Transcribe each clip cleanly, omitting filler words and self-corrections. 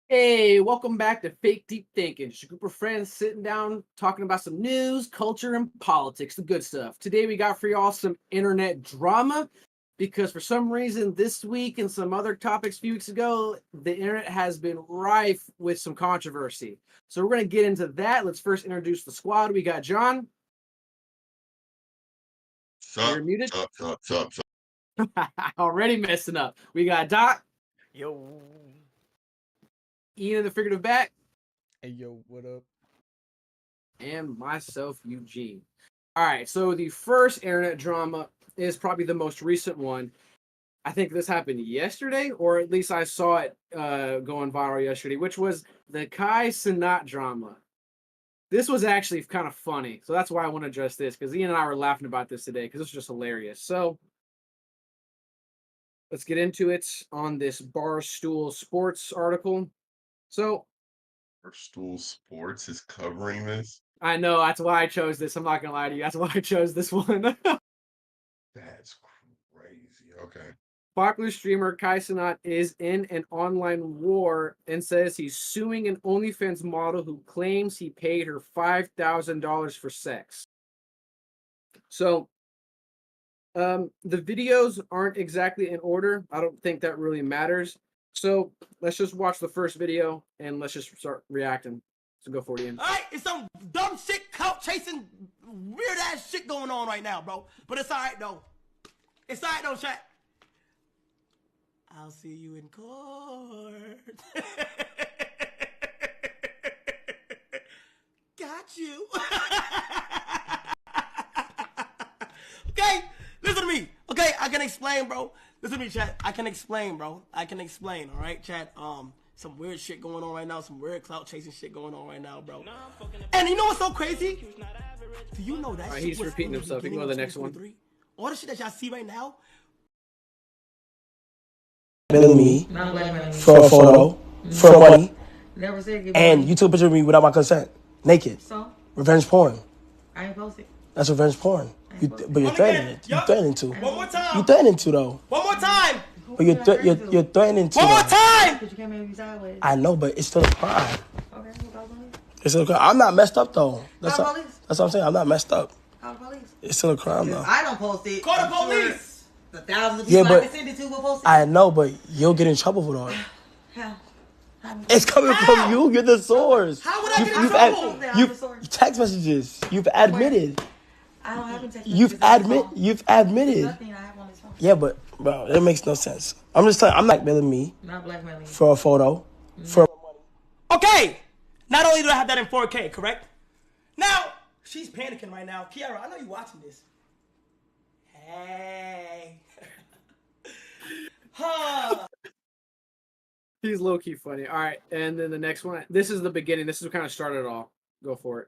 Hey, welcome back to Fake Deep Thinking. Just a group of friends sitting down talking about some news, culture, and politics, the good stuff. Today we got for y'all some internet drama because for some reason this week and some other topics a few weeks ago, the internet has been rife with some controversy. So we're going to get into that. Let's first introduce the squad. We got John. You're Sup, muted. sup, sup, sup, sup. Already messing up. We got Doc, Yo. Ian in the figurative back, Hey, yo, what up? and myself, Eugene. All right, so the first internet drama is probably the most recent one. I think this happened yesterday, or at least I saw it going viral yesterday, which was the Kai Cenat drama. This was actually kind of funny, so that's why I want to address this, because Ian and I were laughing about this today, because this was just hilarious. So let's get into it on this Barstool Sports article. So Barstool Sports is covering this. I know that's why I chose this. I'm not gonna lie to you. That's why I chose this one. That's crazy. Okay. Popular streamer Kai Cenat is in an online war and says he's suing an OnlyFans model who claims he paid her $5,000 for sex. So, the videos aren't exactly in order. I don't think that really matters. So let's just watch the first video and let's just start reacting. So go for it, Ian. All right, it's some dumb shit, clout chasing, weird ass shit going on right now, bro. But it's all right though. It's all right though, chat. I'll see you in court. Got you. Okay, listen to me. Okay, I can explain, bro. Listen to me, chat. I can explain, bro. I can explain. All right, chat. Some weird shit going on right now. Some weird clout chasing shit going on right now, bro. And you know what's so crazy? Do you know that? All right, shit he's was repeating in the himself. You can go beginning to the of next one. 2023? All the shit that y'all see right now. Me Not blackmailing me. for a photo, for money, Never said give and money. you took a picture of me without my consent, naked. So Revenge porn. I ain't posted. That's revenge porn. But you're Only threatening again, it. You're yup. threatening to. One more time. You're threatening to though. One more time. But you're threatening to. One more Though. time. But you can't make me sideways. I know, but it's still a crime. Okay, we'll call police. It's still a crime. I'm not messed up though. That's Call what, police. that's what I'm saying. I'm not messed up. Call the police. It's still a crime though. I don't post it. Call the I'm sure police. The thousands of Yeah, people I but can send it to will post it. I know, but you'll get in trouble for that. How? It's coming How? from you. You're the source. How would I get in You've trouble? you text messages. You've admitted. I don't have any text You've messages on this phone. You've There's admitted. nothing I have on this phone. Yeah, but bro, it makes no sense. I'm just telling. I'm not blackmailing me Not blackmailing me. for a photo. For Okay. Not only do I have that in 4K, correct? Now she's panicking right now. Kiara, I know you watching this. Hey. Huh. He's low key funny. All right, and then the next one. This is the beginning. This is what kind of started it all. Go for it.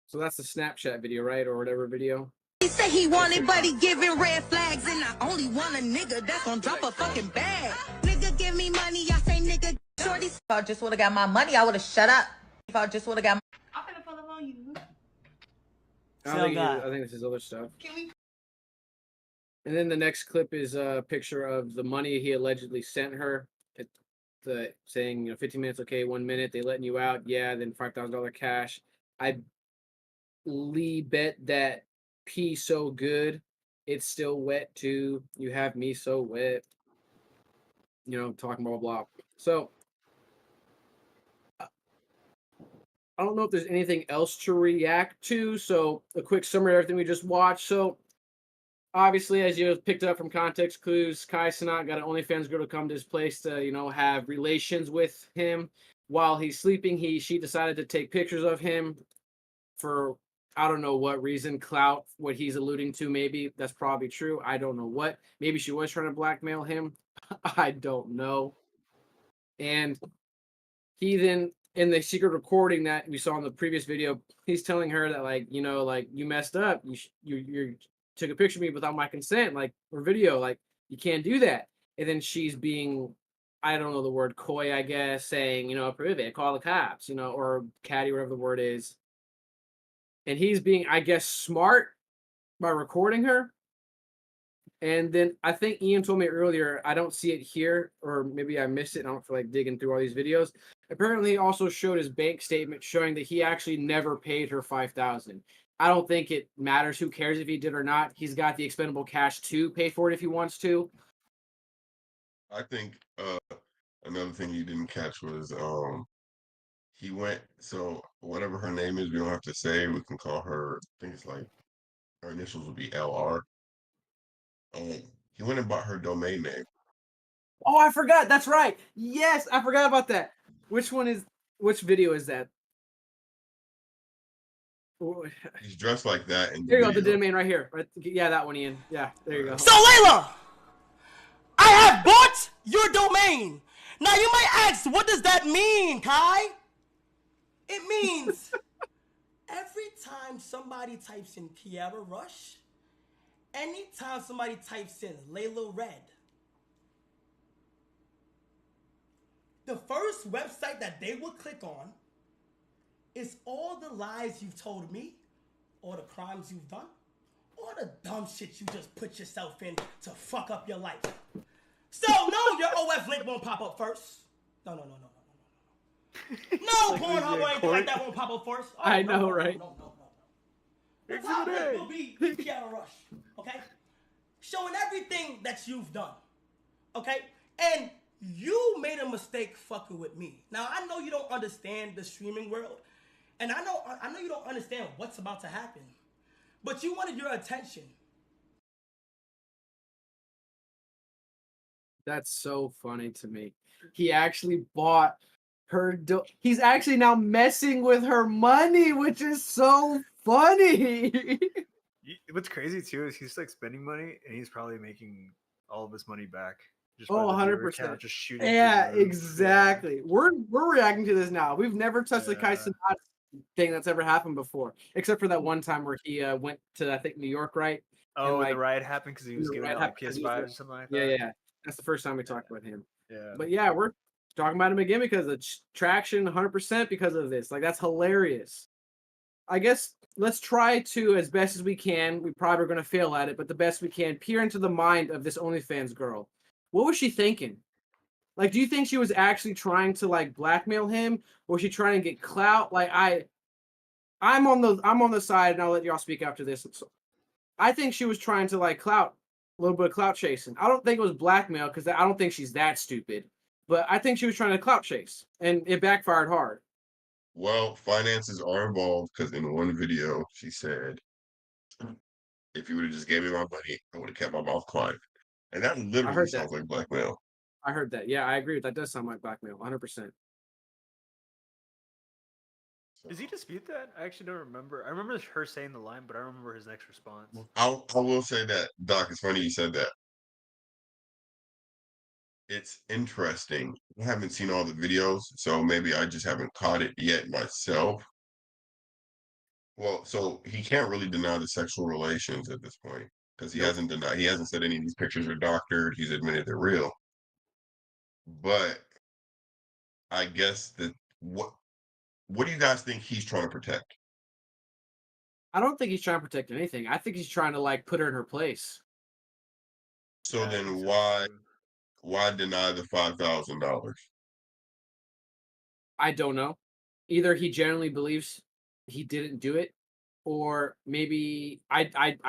So that's the Snapchat video, right, or whatever video. He say he wanted, but he giving red flags, and I only want a nigga that's gonna drop a fucking bag. Nigga, give me money, I say nigga, shorty. If I just would have got my money, I would have shut up. If I just would have got my... I'm finna pull up on you. I think this is other stuff. Can we? And then the next clip is a picture of the money he allegedly sent her. Saying 15 minutes, okay, 1 minute, they letting you out, yeah, then $5,000 cash. I bet that pee so good, it's still wet too. You have me so wet. Talking blah blah blah. So I don't know if there's anything else to react to. So a quick summary of everything we just watched. So obviously, as you picked up from context clues, Kai Cenat got an OnlyFans girl to come to his place to, have relations with him while he's sleeping. She decided to take pictures of him for I don't know what reason, clout, what he's alluding to. Maybe that's probably true. I don't know what. Maybe she was trying to blackmail him. I don't know. And he then, in the secret recording that we saw in the previous video, he's telling her that you messed up. You took a picture of me without my consent, or video, you can't do that. And then she's being, I don't know the word, coy, I guess, saying, approve it, call the cops, or catty, whatever the word is. And he's being, I guess, smart by recording her. And then I think Ian told me earlier, I don't see it here, or maybe I missed it. I don't feel like digging through all these videos. Apparently, he also showed his bank statement showing that he actually never paid her $5,000. I don't think it matters. Who cares if he did or not? He's got the expendable cash to pay for it if he wants to. I think another thing you didn't catch was he went, so whatever her name is, we don't have to say, we can call her, I think it's like her initials will be LR. He went and bought her domain name. Oh, I forgot. That's right. Yes, I forgot about that. Which video is that? Oh, He's dressed like that in the there you go, the video. domain right here. Right, yeah, that one, Ian. Yeah, there you go. So Layla, I have bought your domain. Now you might ask, what does that mean, Kai? It means every time somebody types in Kiara Rush, anytime somebody types in Layla Red, the first website that they will click on is all the lies you've told me, all the crimes you've done, all the dumb shit you just put yourself in to fuck up your life. So no, your OF link won't pop up first. No. No, Pornhub or anything like that won't pop up first. Oh, I know, right? No. The top link will be Kiara Rush, okay? Showing everything that you've done, okay? And you made a mistake fucking with me. Now, I know you don't understand the streaming world, and I know you don't understand what's about to happen, but you wanted your attention. That's so funny to me. He actually bought her. He's actually now messing with her money, which is so funny. What's crazy too is he's like spending money and he's probably making all of his money back. Just Oh, by the viewer 100%. count, just shooting. Yeah, through the roof. exactly. Yeah. We're reacting to this now. We've never touched the Kai Yeah. Cenat thing that's ever happened before, except for that one time where he went to, I think, New York, right? Oh, like, the riot happened because he was the giving riot out like happened 'cause he was PS5 like- or something like Yeah, that. yeah. That's the first time we talked about him. Yeah. But yeah, we're talking about him again because of traction 100% because of this. Like, that's hilarious. I guess let's try to, as best as we can, we probably are going to fail at it, but the best we can, peer into the mind of this OnlyFans girl. What was she thinking? Like, do you think she was actually trying to like blackmail him, or was she trying to get clout? Like, I'm on the side, and I'll let y'all speak after this. So, I think she was trying to like clout, a little bit of clout chasing. I don't think it was blackmail because I don't think she's that stupid, but I think she was trying to clout chase, and it backfired hard. Well, finances are involved because in one video she said, if you would have just gave me my money, I would have kept my mouth quiet. And that literally heard sounds that. like blackmail. I heard that. Yeah, I agree with that. Does sound like blackmail, 100%. Does he dispute that? I actually don't remember. I remember her saying the line, but I don't remember his next response. I will say that, Doc, it's funny you said that. It's interesting. I haven't seen all the videos, so maybe I just haven't caught it yet myself. Well, so he can't really deny the sexual relations at this point because he hasn't said any of these pictures are doctored. He's admitted they're real. But I guess that what do you guys think he's trying to protect? I don't think he's trying to protect anything. I think he's trying to like put her in her place. So Yeah, I then think so, why too. deny the $5,000? I don't know. Either he genuinely believes he didn't do it, or maybe I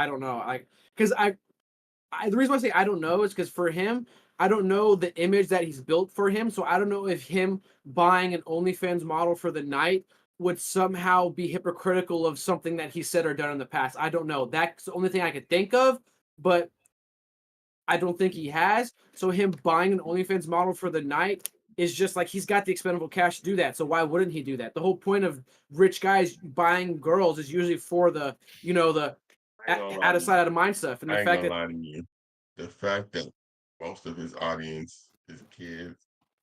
don't know. Like, because the reason why I say I don't know is because for him, I don't know the image that he's built for him. So I don't know if him buying an OnlyFans model for the night would somehow be hypocritical of something that he said or done in the past. I don't know. That's the only thing I could think of, but I don't think he has. So him buying an OnlyFans model for the night is just like he's got the expendable cash to do that. So why wouldn't he do that? The whole point of rich guys buying girls is usually for the, the out of sight, out of mind stuff. And the I ain't fact gonna that lie to you. The fact that most of his audience is kids,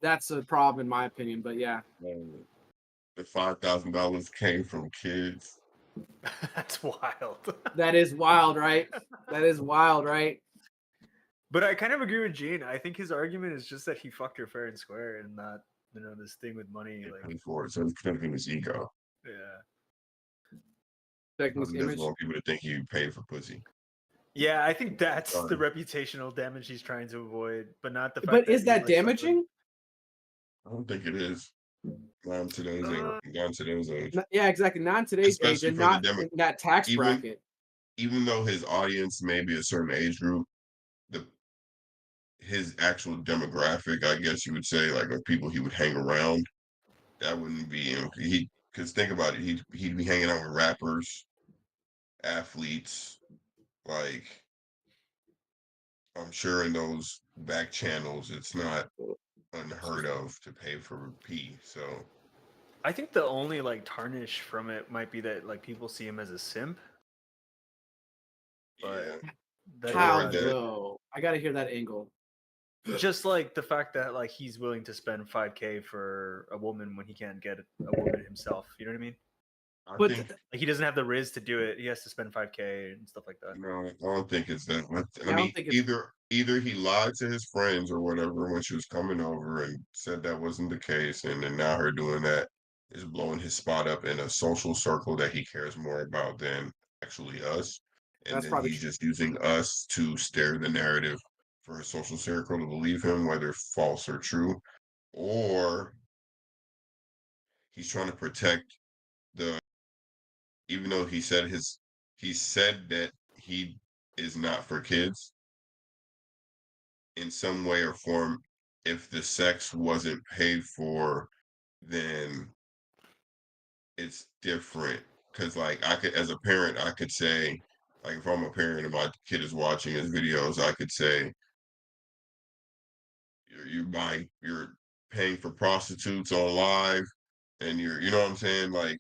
that's a problem in my opinion. But yeah, the $5,000 came from kids. That's wild. that is wild, right? That is wild, right? But I kind of agree with Gene. I think his argument is just that he fucked her fair and square and not, this thing with money. He Like, paid for it, so it's protecting his ego. yeah. Protecting He his doesn't image. want people to think he paid for pussy. Yeah, I think that's the Sorry. reputational damage he's trying to avoid, but not the fact But that is he, that like, slept with- damaging? I don't think it is. Not in today's age. Not in today's age. Yeah, exactly. Not in today's age, Especially and for the not in that tax even bracket. even though his audience may be a certain age group, his actual demographic, I guess you would say, like of people he would hang around, that wouldn't be him. Because think about it, he'd be hanging out with rappers, athletes, like I'm sure in those back channels, it's not unheard of to pay for pee. So I think the only like tarnish from it might be that like people see him as a simp. But yeah, that's How about it. though? I gotta hear that angle. Just like the fact that like he's willing to spend 5K for a woman when he can't get a woman himself. You know what I mean? I But think Like he doesn't have the riz to do it. He has to spend 5K and stuff like that. no, I don't think it's that. I I mean, don't think it's either he lied to his friends or whatever when she was coming over and said that wasn't the case, and then now her doing that is blowing his spot up in a social circle that he cares more about than actually us. And that's then probably he's true. just using us to steer the narrative for his social circle to believe him, whether false or true, or he's trying to protect the. Even though he said that he is not for kids in some way or form. If the sex wasn't paid for, then it's different. Because like I could, as a parent, I could say, like if I'm a parent and my kid is watching his videos, I could say, you're paying for prostitutes on live, and you know what I'm saying? Like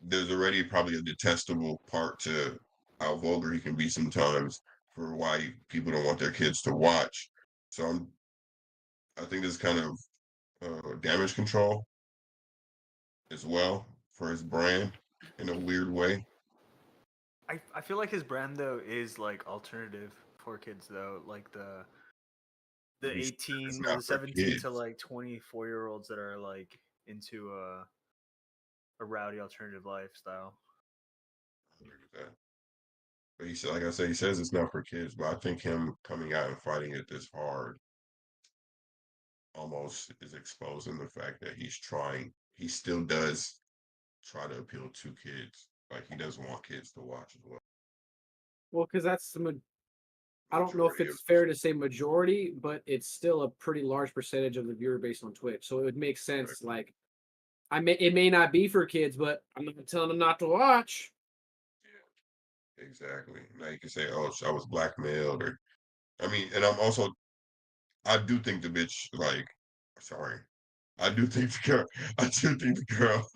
there's already probably a detestable part to how vulgar he can be sometimes for why people don't want their kids to watch. So I think this kind of damage control as well for his brand in a weird way. I feel like his brand though is like alternative for kids though, like the He said it's 18 or not the for 17 to kids. like 24-year-olds that are like into a rowdy alternative lifestyle. I agree with that. But he said, like I said, he says it's not for kids, but I think him coming out and fighting it this hard almost is exposing the fact that he still does try to appeal to kids. Like he doesn't want kids to watch as well. Well, because that's I don't know if Majority of it's fair to say majority, but it's still a pretty large percentage of the viewer base on Twitch. So it would make sense. Like, it may not be for kids, but I'm not telling them not to watch. Yeah, exactly. Now you can say, "Oh, I was blackmailed," or I mean, and I do think the bitch like, sorry, I do think the girl, I do think the girl,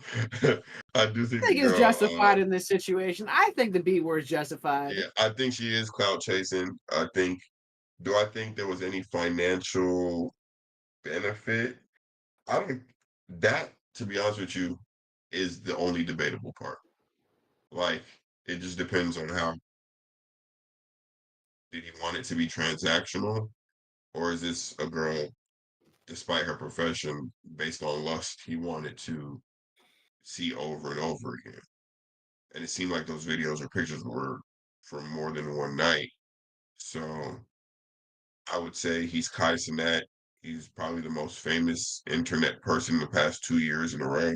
I do think I the think it's girl, justified in this situation. I think the B word's justified. yeah, I think she is clout chasing. Do I think there was any financial benefit? I don't, that, to be honest with you, is the only debatable part. Like, it just depends on how, did he want it to be transactional? Or is this a girl, despite her profession, based on lust, he wanted to see over and over again? And it seemed like those videos or pictures were from more than one night. So I would say he's Kai Cenat. He's probably the most famous internet person in the past 2 years in a row.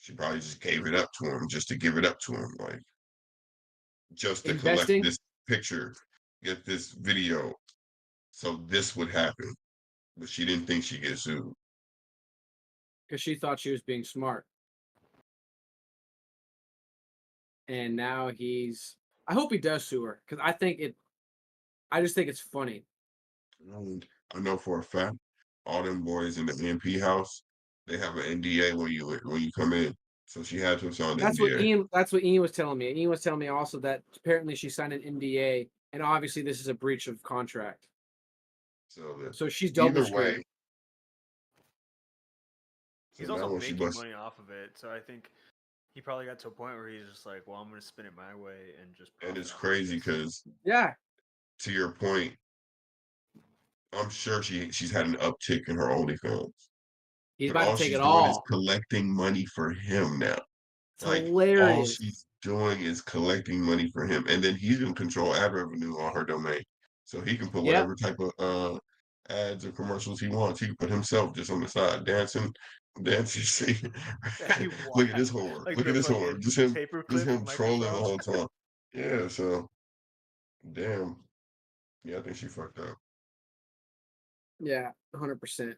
She probably just gave it up to him just to give it up to him, like just to collect Investing this picture, get this video, so this would happen. But she didn't think she'd get sued. because she thought she was being smart. And now I hope he does sue her because I just think it's funny. And I know for a fact, all them boys in the MP house, they have an NDA when you come in. So she had to have signed an NDA. That's what Ian was telling me. Ian was telling me also that apparently she signed an NDA, and obviously this is a breach of contract. So she's double Either screwed. way. So He's now also when she making busts, money off of it, so I think he probably got to a point where he's just like, well, I'm gonna spin it my way and just. and it's profit off crazy this. because Yeah, to your point, I'm sure she's had an uptick in her OnlyFans. he's But about to all take she's it doing is all. collecting money for him now. It's Like all hilarious. she's doing is collecting money for him, and then he's gonna control ad revenue on her domain, so he can put Yep. whatever type of ads or commercials he wants. He can put himself just on the side dancing. Singing. That'd be Look at this wild. whore. Like Look the at this whore. fucking Just paperclip him from trolling the Microsoft. whole time. Yeah. So damn. Yeah, I think she fucked up. Yeah, 100%.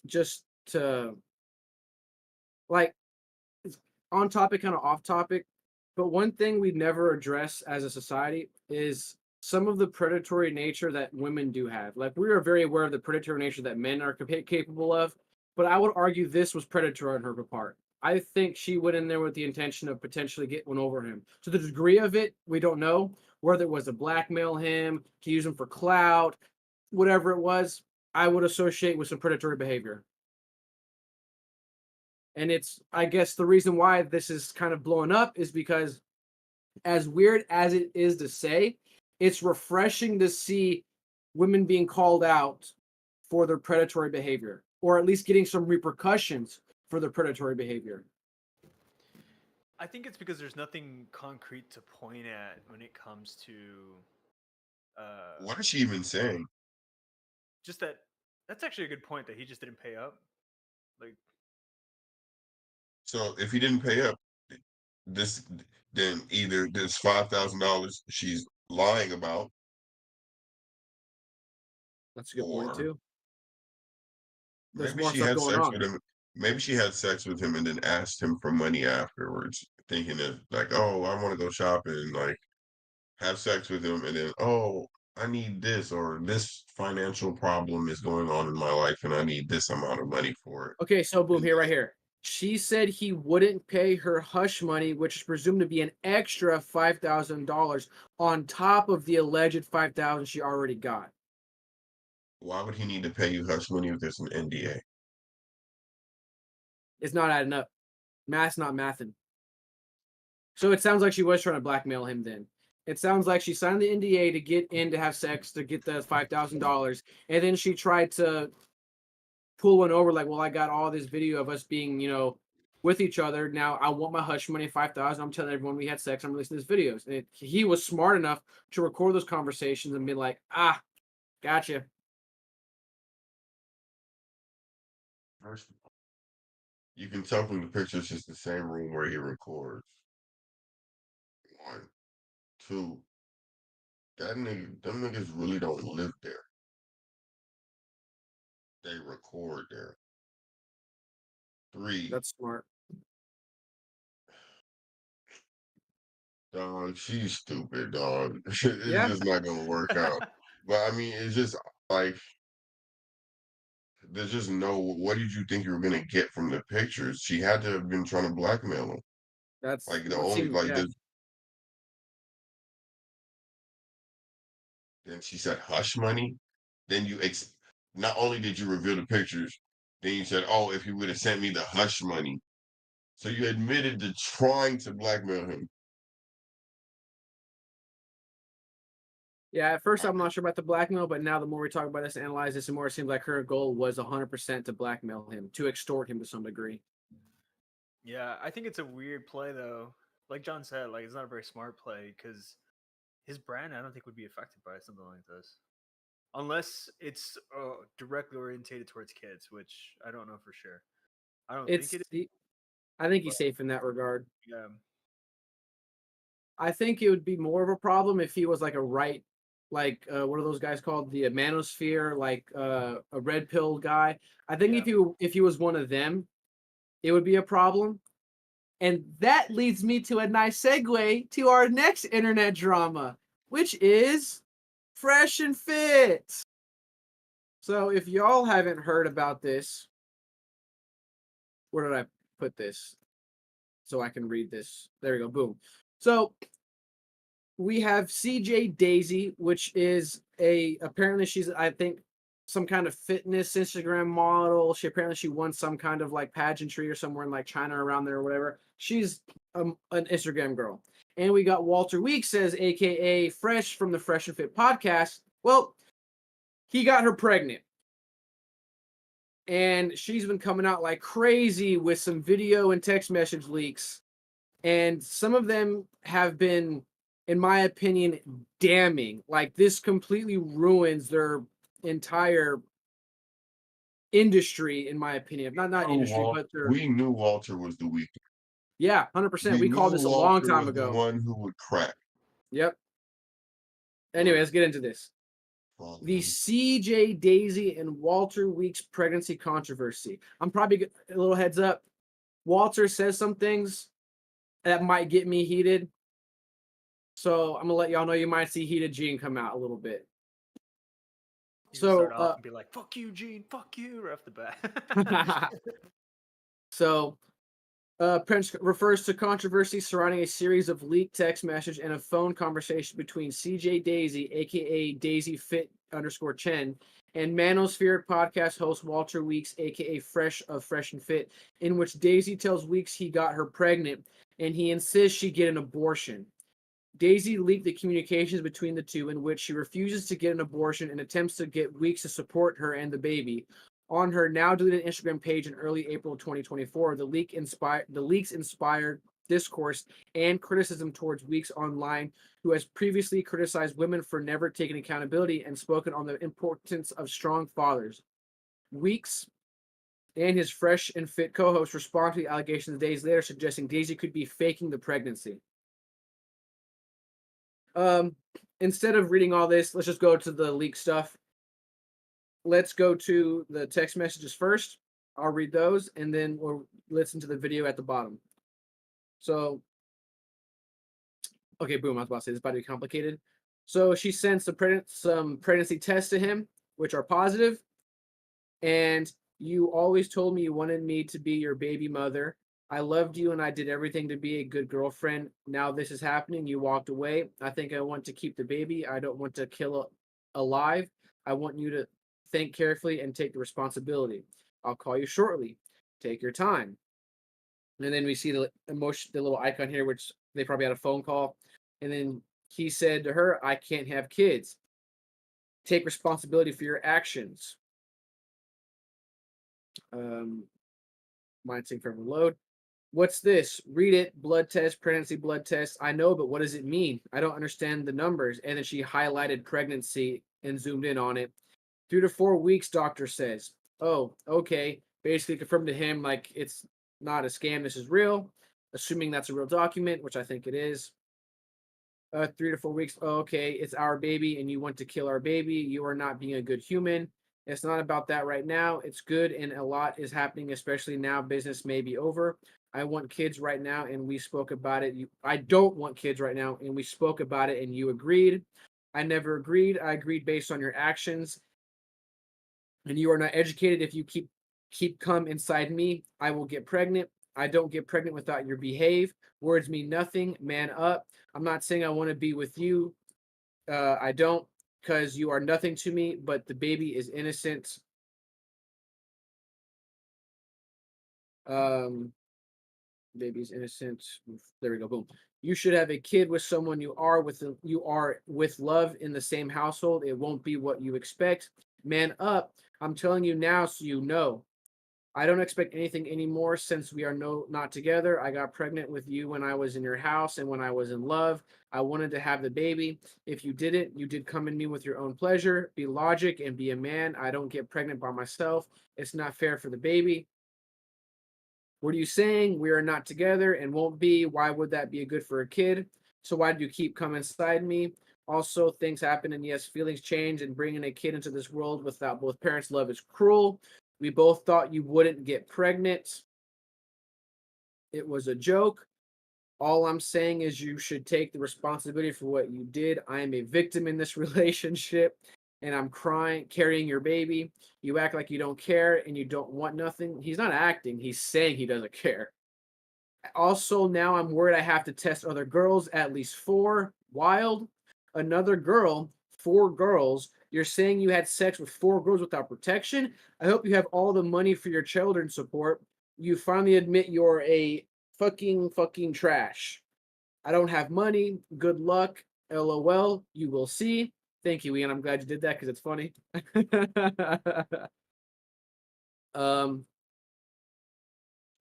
Just to like it's on topic, kind of off topic, but one thing we never address as a society is some of the predatory nature that women do have. Like we are very aware of the predatory nature that men are capable of, but I would argue this was predatory on her part. I think she went in there with the intention of potentially getting one over him. To the degree of it, we don't know whether it was to blackmail him, to use him for clout, whatever it was. I would associate with some predatory behavior. And it's, I guess, the reason why this is kind of blowing up is because, as weird as it is to say, it's refreshing to see women being called out for their predatory behavior, or at least getting some repercussions for their predatory behavior. I think it's because there's nothing concrete to point at when it comes to What is she even saying? just that. That's actually a good point that he just didn't pay up. Like, So if he didn't pay up, this then either this $5,000 she's lying about, That's a good point or too. There's maybe more she stuff had going sex on. with him. Maybe she had sex with him and then asked him for money afterwards, thinking that like, oh, I want to go shopping, like have sex with him, and then oh, I need this or this financial problem is going on in my life, and I need this amount of money for it. Okay, so boom, And here, right here. She said he wouldn't pay her hush money, which is presumed to be an extra $5,000 on top of the alleged $5,000 she already got. why would he need to pay you hush money if there's an NDA? It's not adding up. Math's not mathing. So it sounds like she was trying to blackmail him then. It sounds like she signed the NDA to get in to have sex to get the $5,000, and then she tried to pull one over like, well, I got all this video of us being, with each other. Now I want my hush money, 5,000. I'm telling everyone we had sex. I'm releasing these videos. And he was smart enough to record those conversations and be like, gotcha. First, you can tell from the pictures it's the same room where he records. One, two, them niggas really don't live there. They record there. Three, That's smart. dog, she's stupid, dog. It's Yeah, just not gonna work out. But I mean, it's just like there's just no. What did you think you were gonna get from the pictures? She had to have been trying to blackmail him. that's Like the what only seemed. like Yeah, this. Then she said hush money. Then not only did you reveal the pictures, then you said, oh, if he would have sent me the hush money. So you admitted to trying to blackmail him. yeah. At first, I'm not sure about the blackmail, but now the more we talk about this, and analyze this, the more it seems like her goal was 100% to blackmail him, to extort him to some degree. yeah, I think it's a weird play though. Like John said, like it's not a very smart play because his brand, I don't think would be affected by something like this, unless it's directly orientated towards kids, which I don't know for sure. I don't think it is. I think But he's safe in that regard. yeah, I think it would be more of a problem if he was like like what are those guys called? The manosphere, like a red pill guy. I think Yeah. if he was one of them, it would be a problem. And that leads me to a nice segue to our next internet drama, which is Fresh and Fit. So if y'all haven't heard about this, where did I put this? So I can read this. There we go. Boom. So we have CJ Daisy, which is apparently she's, I think, some kind of fitness Instagram model. She won some kind of like pageantry or somewhere in like China around there or whatever. She's an Instagram girl. And we got Walter Weeks, says aka Fresh from the Fresh and Fit podcast. Well, he got her pregnant. And she's been coming out like crazy with some video and text message leaks and some of them have been, in my opinion, damning. Like, this completely ruins their entire industry, in my opinion. Not industry, but their, We knew Walter was the weak. yeah, 100%. We We knew called this a long Walter time was the ago. one who would crack. Yep. Anyway, let's get into this. The CJ Daisy and Walter Weeks pregnancy controversy. I'm probably a little heads up. Walter says some things that might get me heated. So I'm gonna let y'all know you might see heated Gene come out a little bit. You So start off and be like, "Fuck you, Gene. Fuck you," right off the bat. so Prince refers to controversy surrounding a series of leaked text message and a phone conversation between CJ Daisy, aka Daisy Fit _ Chen, and Manosphere podcast host Walter Weeks, aka Fresh of Fresh and Fit, in which Daisy tells Weeks he got her pregnant and he insists she get an abortion. Daisy leaked the communications between the two in which she refuses to get an abortion and attempts to get Weeks to support her and the baby. On her now deleted Instagram page in early April 2024, the leaks inspired discourse and criticism towards Weeks online, who has previously criticized women for never taking accountability and spoken on the importance of strong fathers. Weeks and his Fresh and Fit co-host respond to the allegations days later, suggesting Daisy could be faking the pregnancy. Instead of reading all this, let's just go to the leak stuff. Let's go to the text messages first. I'll read those, and then we'll listen to the video at the bottom. So, okay, boom, I was about to say, this is about to be complicated. So she sent some pregnancy tests to him, which are positive. And you always told me you wanted me to be your baby mother. I loved you and I did everything to be a good girlfriend. Now this is happening. You walked away. I think I want to keep the baby. I don't want to kill alive. I want you to think carefully and take the responsibility. I'll call you shortly. Take your time. And then we see the emotion, the little icon here, which they probably had a phone call. And then he said to her, I can't have kids. Take responsibility for your actions. Mind saying forever load. What's this? Read it. Blood test, pregnancy blood test. I know, but what does it mean? I don't understand the numbers. And then she highlighted pregnancy and zoomed in on it. 3 to 4 weeks, doctor says. Oh, okay. Basically confirmed to him like it's not a scam. This is real. Assuming that's a real document, which I think it is. 3 to 4 weeks. Oh, okay. It's our baby and you want to kill our baby. You are not being a good human. It's not about that right now. It's good and a lot is happening, especially now business may be over. I want kids right now and we spoke about it. I don't want kids right now and we spoke about it and you agreed. I never agreed. I agreed based on your actions. And you are not educated. If you keep come inside me, I will get pregnant. I don't get pregnant without your behave. Words mean nothing. Man up. I'm not saying I want to be with you. I don't, because you are nothing to me, but the baby is innocent. Baby's innocent. There we go. Boom. You should have a kid with someone you are with love in the same household. It won't be what you expect. Man up. I'm telling you now so you know. I don't expect anything anymore since we are not together. I got pregnant with you when I was in your house and when I was in love. I wanted to have the baby. If you didn't, you did come in me with your own pleasure. Be logic and be a man. I don't get pregnant by myself. It's not fair for the baby. What are you saying? We are not together and won't be. Why would that be good for a kid? So why do you keep coming inside me? Also, things happen and yes, feelings change, and bringing a kid into this world without both parents' love is cruel. We both thought you wouldn't get pregnant. It was a joke. All I'm saying is you should take the responsibility for what you did. I am a victim in this relationship and I'm crying, carrying your baby. You act like you don't care and you don't want nothing. He's not acting. He's saying he doesn't care. Also, now I'm worried I have to test other girls, at least 4. Wild. Another girl, 4 girls. You're saying you had sex with 4 girls without protection? I hope you have all the money for your children's support. You finally admit you're a fucking trash. I don't have money. Good luck. LOL. You will see. Thank you, Ian. I'm glad you did that because it's funny.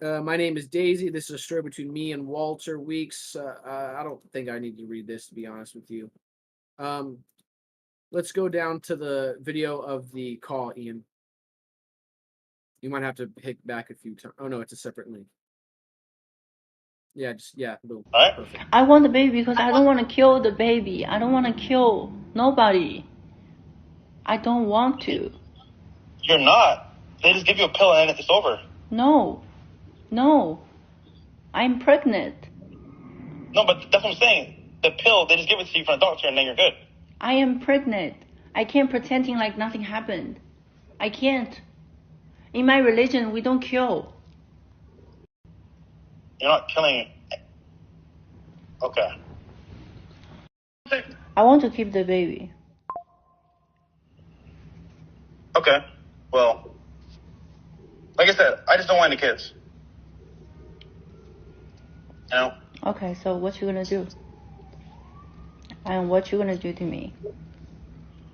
My name is Daisy. This is a story between me and Walter Weeks. I don't think I need to read this, to be honest with you. Let's go down to the video of the call, Ian. You might have to hit back a few times. Oh no, it's a separate link. Yeah, boom. All right. Perfect. I want the baby because I don't want to kill the baby. I don't want to kill nobody. I don't want to. You're not. They just give you a pill and then it's over. No. I'm pregnant. No, but that's what I'm saying. The pill, they just give it to you from a doctor and then you're good. I am pregnant. I can't pretending like nothing happened. I can't. In my religion, we don't kill. You're not killing. Okay. I want to keep the baby. Okay. Well, like I said, I just don't want any kids. You know? Okay, so what you gonna do? And what you gonna do to me?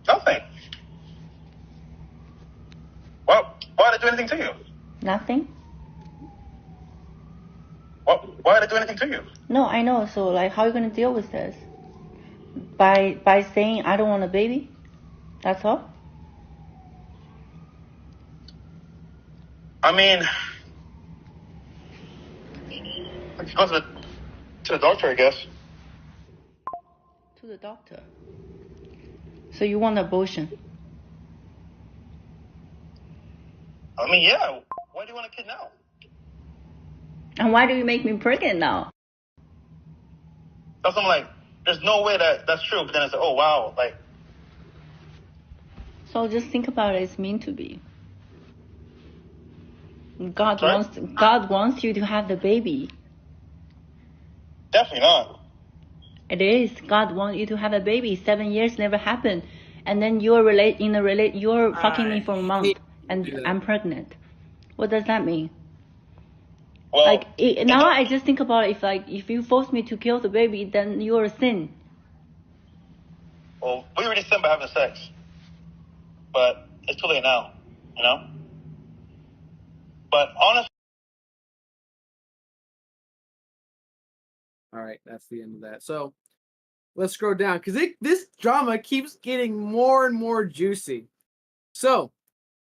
Nothing. Why did I do anything to you? Nothing? Why did I do anything to you? No, I know. So like, how are you gonna deal with this? By saying I don't want a baby? That's all? I mean, I could go to the doctor, I guess. To the doctor. So you want abortion? I mean, yeah. Why do you want a kid now? And why do you make me pregnant now? That's what I'm like. There's no way that's true. But then I said, oh wow, like. So just think about it. It's meant to be. God Sorry? wants you to have the baby. Definitely not. It is. God wants you to have a baby. 7 years never happened, and then you're fucking me for a month, and I'm pregnant. What does that mean? Well, now I just think about it, if you force me to kill the baby, then you're a sin. Well, we already sinned by having sex, but it's too late now, you know. But honestly. All right, that's the end of that. So let's scroll down because this drama keeps getting more and more juicy. So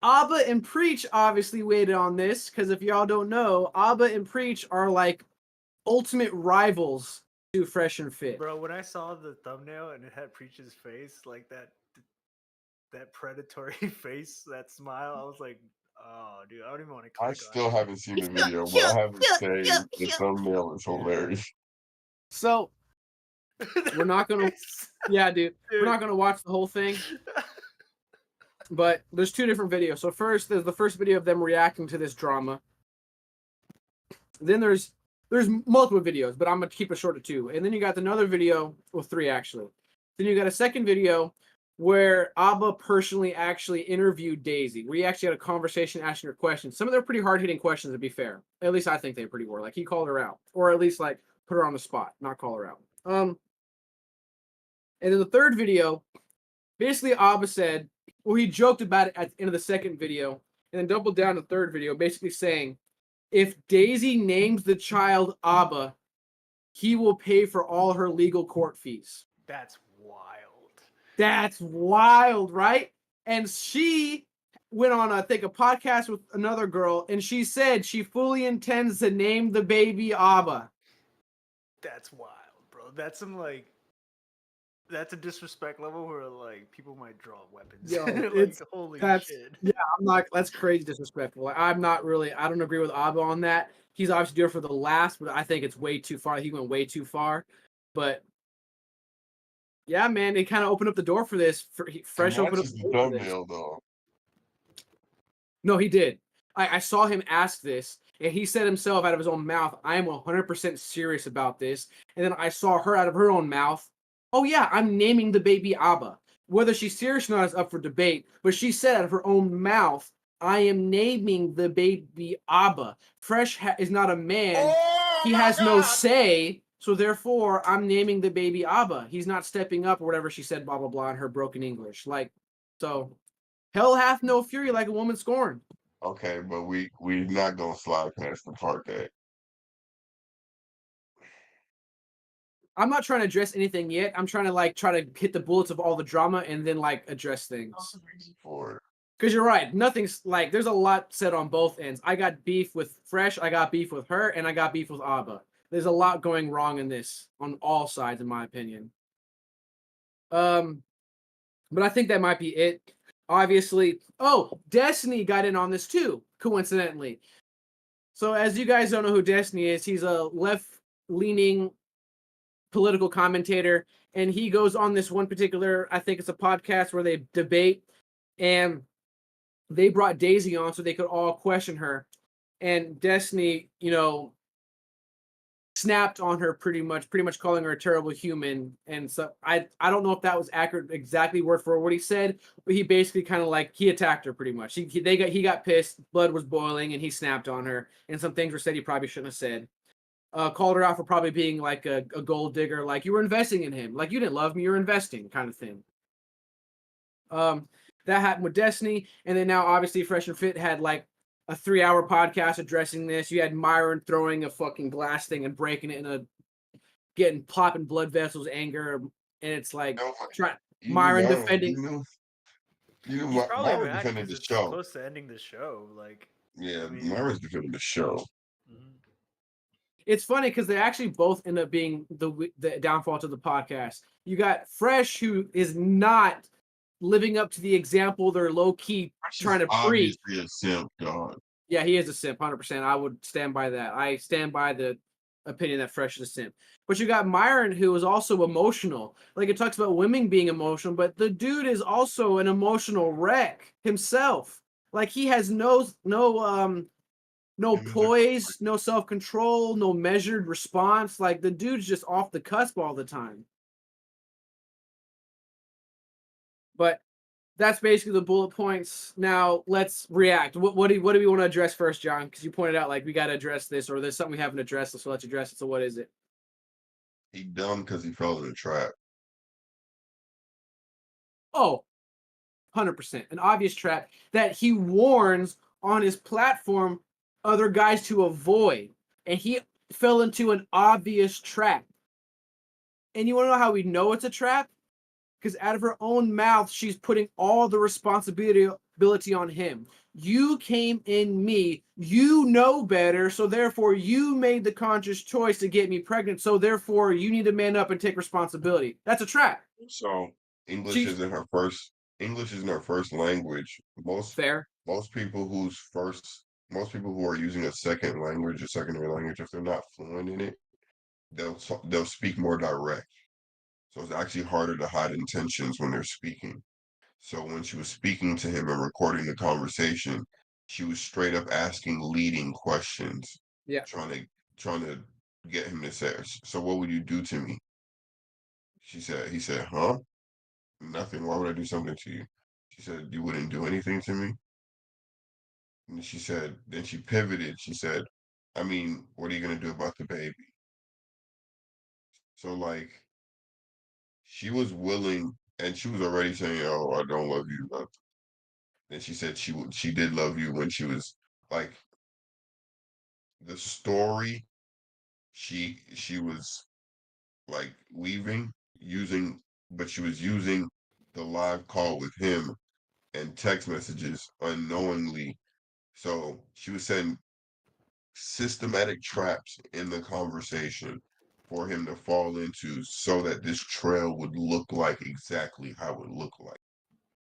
Abba and Preach obviously waited on this because if y'all don't know, Abba and Preach are like ultimate rivals to Fresh and Fit. Bro, when I saw the thumbnail and it had Preach's face, like that predatory face, that smile, I was like, oh, dude, I don't even want to click I still haven't seen the video, but I haven't saved the thumbnail. Is hilarious. So we're not gonna, dude, we're not gonna watch the whole thing. But there's two different videos. So first, there's the first video of them reacting to this drama. Then there's multiple videos, but I'm gonna keep it short of two. And then you got another video, well, three actually. Then you got a second video where Abba personally actually interviewed Daisy. We actually had a conversation asking her questions. Some of them are pretty hard-hitting questions, to be fair. At least I think they pretty were. Like he called her out, or at least like put her on the spot, not call her out. And then the third video, basically Abba said, well, he joked about it at the end of the second video, and then doubled down the third video, basically saying, if Daisy names the child Abba, he will pay for all her legal court fees. That's wild. That's wild, right? And she went on, I think, a podcast with another girl, and she said she fully intends to name the baby Abba. That's wild, bro. That's some that's a disrespect level where like people might draw weapons. Yo, like holy shit. Yeah, I'm not. That's crazy disrespectful. I'm not really. I don't agree with Abba on that. He's obviously doing it for the last, but I think it's way too far. He went way too far. But yeah, man, it kind of opened up the door for this. Fresh opened up the thumbnail though. No, he did. I saw him ask this, and he said himself out of his own mouth, "I am 100% serious about this." And then I saw her out of her own mouth, "Oh yeah, I'm naming the baby Abba." Whether she's serious or not is up for debate, but she said out of her own mouth, "I am naming the baby Abba." Fresh is not a man. He has no say, so therefore, I'm naming the baby Abba. He's not stepping up or whatever she said, blah, blah, blah, in her broken English. Like, so, hell hath no fury like a woman scorned. Okay, but we're not gonna slide past the part that I'm not trying to address anything yet. I'm trying to try to hit the bullets of all the drama and then address things. for Because you're right, nothing's there's a lot said on both ends. I got beef with Fresh, I got beef with her, and I got beef with Abba. There's a lot going wrong in this on all sides, in my opinion. But I think that might be it. Obviously, Destiny got in on this too, coincidentally. So as you guys don't know who Destiny is, he's a left-leaning political commentator, and he goes on this one particular, I think it's a podcast where they debate, and they brought Daisy on so they could all question her, and Destiny, snapped on her pretty much calling her a terrible human. And so I don't know if that was accurate exactly word for word what he said, but he basically kind of he attacked her pretty much. He got pissed, blood was boiling, and he snapped on her, and some things were said he probably shouldn't have said. Called her out for probably being a gold digger, you were investing in him, you didn't love me, you're investing, kind of thing. That happened with Destiny, and then now obviously Fresh and Fit had a 3-hour podcast addressing this. You had Myron throwing a fucking glass thing and breaking it getting popping blood vessels, anger, and it's Myron defending. You He's knew probably Myron mad defended because the it's show. close to ending the show. Yeah, I mean, Myron's defending the show. mhm. It's funny because they actually both end up being the downfall to the podcast. You got Fresh, who is not living up to the example they're low key trying to preach. Obviously a simp, dog. Yeah, he is a simp, 100%. I would stand by that. I stand by the opinion that Fresh is a simp. But you got Myron, who is also emotional. It talks about women being emotional, but the dude is also an emotional wreck himself. He has no poise, no self-control, no measured response. The dude's just off the cusp all the time. But that's basically the bullet points. Now let's react. What do we want to address first, John? Because you pointed out we got to address this, or there's something we haven't addressed, so let's address it. So what is it? He dumb because he fell in a trap. Oh, 100%. An obvious trap that he warns on his platform other guys to avoid. And he fell into an obvious trap. And you want to know how we know it's a trap? Because out of her own mouth, she's putting all the responsibility on him. You came in me, you know better, so therefore you made the conscious choice to get me pregnant, so therefore you need to man up and take responsibility. That's a trap. So English isn't her first language. Fair. Most people who are using a second language, a secondary language, if they're not fluent in it, they'll speak more direct. So it's actually harder to hide intentions when they're speaking. So when she was speaking to him and recording the conversation, she was straight up asking leading questions. Yeah. Trying to get him to say, so what would you do to me? He said, huh? Nothing. Why would I do something to you? She said, you wouldn't do anything to me? And then she pivoted. She said, I mean, what are you going to do about the baby? So she was willing, and she was already saying, oh, I don't love you. Then she said she did love you when she was the story she was weaving but she was using the live call with him and text messages unknowingly. So she was setting systematic traps in the conversation for him to fall into so that this trail would look like exactly how it looked like.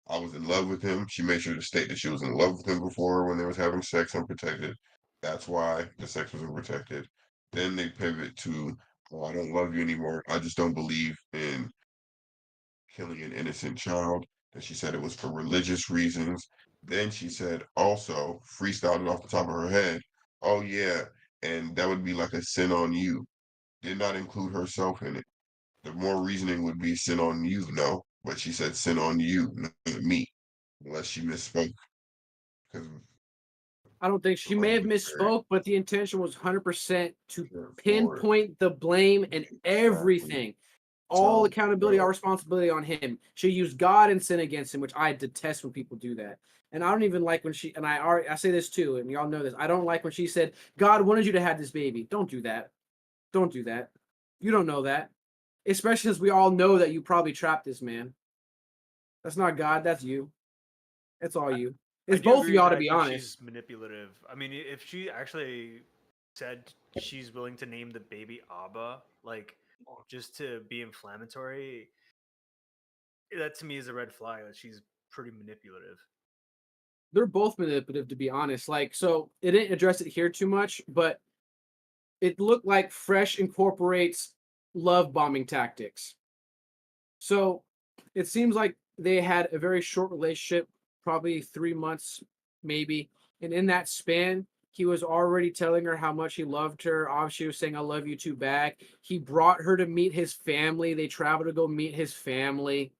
I was in love with him. She made sure to state that she was in love with him before when they was having sex unprotected. That's why the sex was unprotected. Then they pivot to, oh, I don't love you anymore. I just don't believe in killing an innocent child. And she said it was for religious reasons. Then she said also, freestyled it off the top of her head, oh yeah, and that would be like a sin on you. Did not include herself in it. The more reasoning would be sin on you, no. But she said sin on you, not me. Unless she misspoke. Because I don't think she may have misspoke, but the intention was 100% to pinpoint the blame and everything. All accountability, all responsibility on him. She used God and sin against him, which I detest when people do that. And I don't even like when she, and I say this too, and y'all know this. I don't like when she said, God wanted you to have this baby. Don't do that. Don't do that. You don't know that. Especially since we all know that you probably trapped this man. That's not God. That's you. It's all you. I It's do both of agree y'all, that to I be think honest. she's manipulative. I mean, if she actually said she's willing to name the baby Abba, like just to be inflammatory, that to me is a red flag that she's pretty manipulative. They're both manipulative, to be honest. Like, so it didn't address it here too much, but it looked like Fresh incorporates love bombing tactics. So it seems like they had a very short relationship, probably 3 months, maybe. And in that span, he was already telling her how much he loved her. Obviously, he was saying, I love you too back. He brought her to meet his family. They traveled to go meet his family.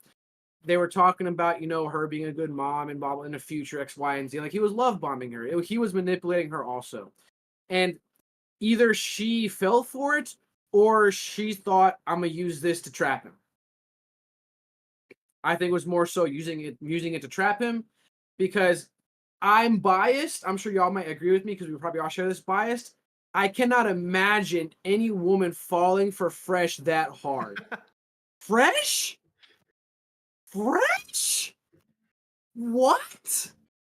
They were talking about, her being a good mom and blah, blah, in the future, X, Y, and Z. Like, he was love bombing her. He was manipulating her also. And either she fell for it or she thought, I'm going to use this to trap him. I think it was more so using it to trap him, because I'm biased. I'm sure y'all might agree with me because we probably all share this bias. I cannot imagine any woman falling for Fresh that hard. Fresh? Fresh? What?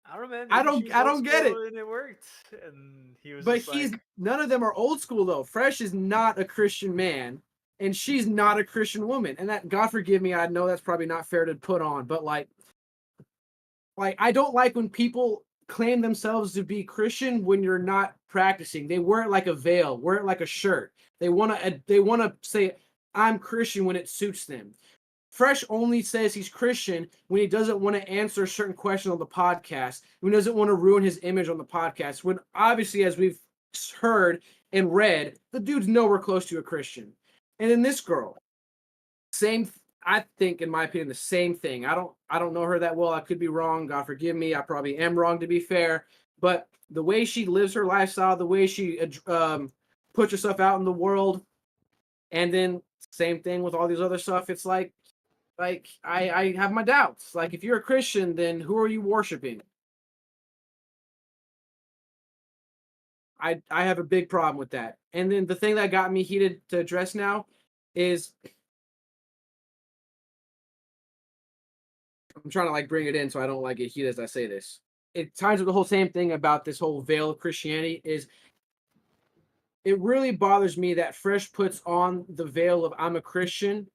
I don't know, man. I Maybe she don't was I old don't get it. school and it worked, and he was But just like, none of them are old school though. Fresh is not a Christian man, and she's not a Christian woman. And that, God forgive me, I know that's probably not fair to put on, but like I don't like when people claim themselves to be Christian when you're not practicing. They wear it like a veil, wear it like a shirt. They wanna say I'm Christian when it suits them. Fresh only says he's Christian when he doesn't want to answer certain questions on the podcast, when he doesn't want to ruin his image on the podcast. When obviously, as we've heard and read, the dude's nowhere close to a Christian. And then this girl, same. I think, in my opinion, the same thing. I don't know her that well. I could be wrong. God forgive me. I probably am wrong, to be fair. But the way she lives her lifestyle, the way she puts herself out in the world, and then same thing with all these other stuff. It's like I have my doubts. Like, if you're a Christian, then who are you worshiping? I have a big problem with that. And then the thing that got me heated to address now is, I'm trying to like bring it in so I don't like get heated as I say this. It ties with the whole same thing about this whole veil of Christianity. Is it really bothers me that Fresh puts on the veil of I'm a Christian,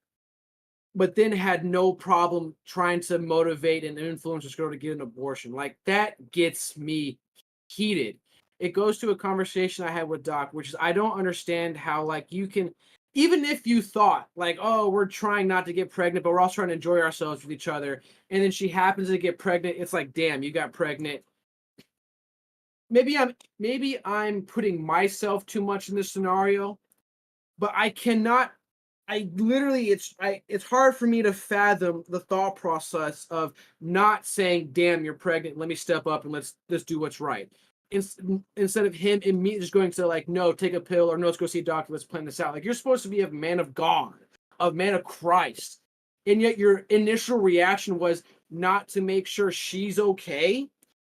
but then had no problem trying to motivate and influence this girl to get an abortion. Like, that gets me heated. It goes to a conversation I had with Doc, which is, I don't understand how, like, you can, even if you thought like, oh, we're trying not to get pregnant, but we're also trying to enjoy ourselves with each other, and then she happens to get pregnant, it's like, damn, you got pregnant. Maybe I'm putting myself too much in this scenario, but I cannot. I literally, it's hard for me to fathom the thought process of not saying, "Damn, you're pregnant. Let me step up and let's do what's right." Instead of him immediately just going to like, "No, take a pill," or "No, let's go see a doctor. Let's plan this out." Like, you're supposed to be a man of God, a man of Christ, and yet your initial reaction was not to make sure she's okay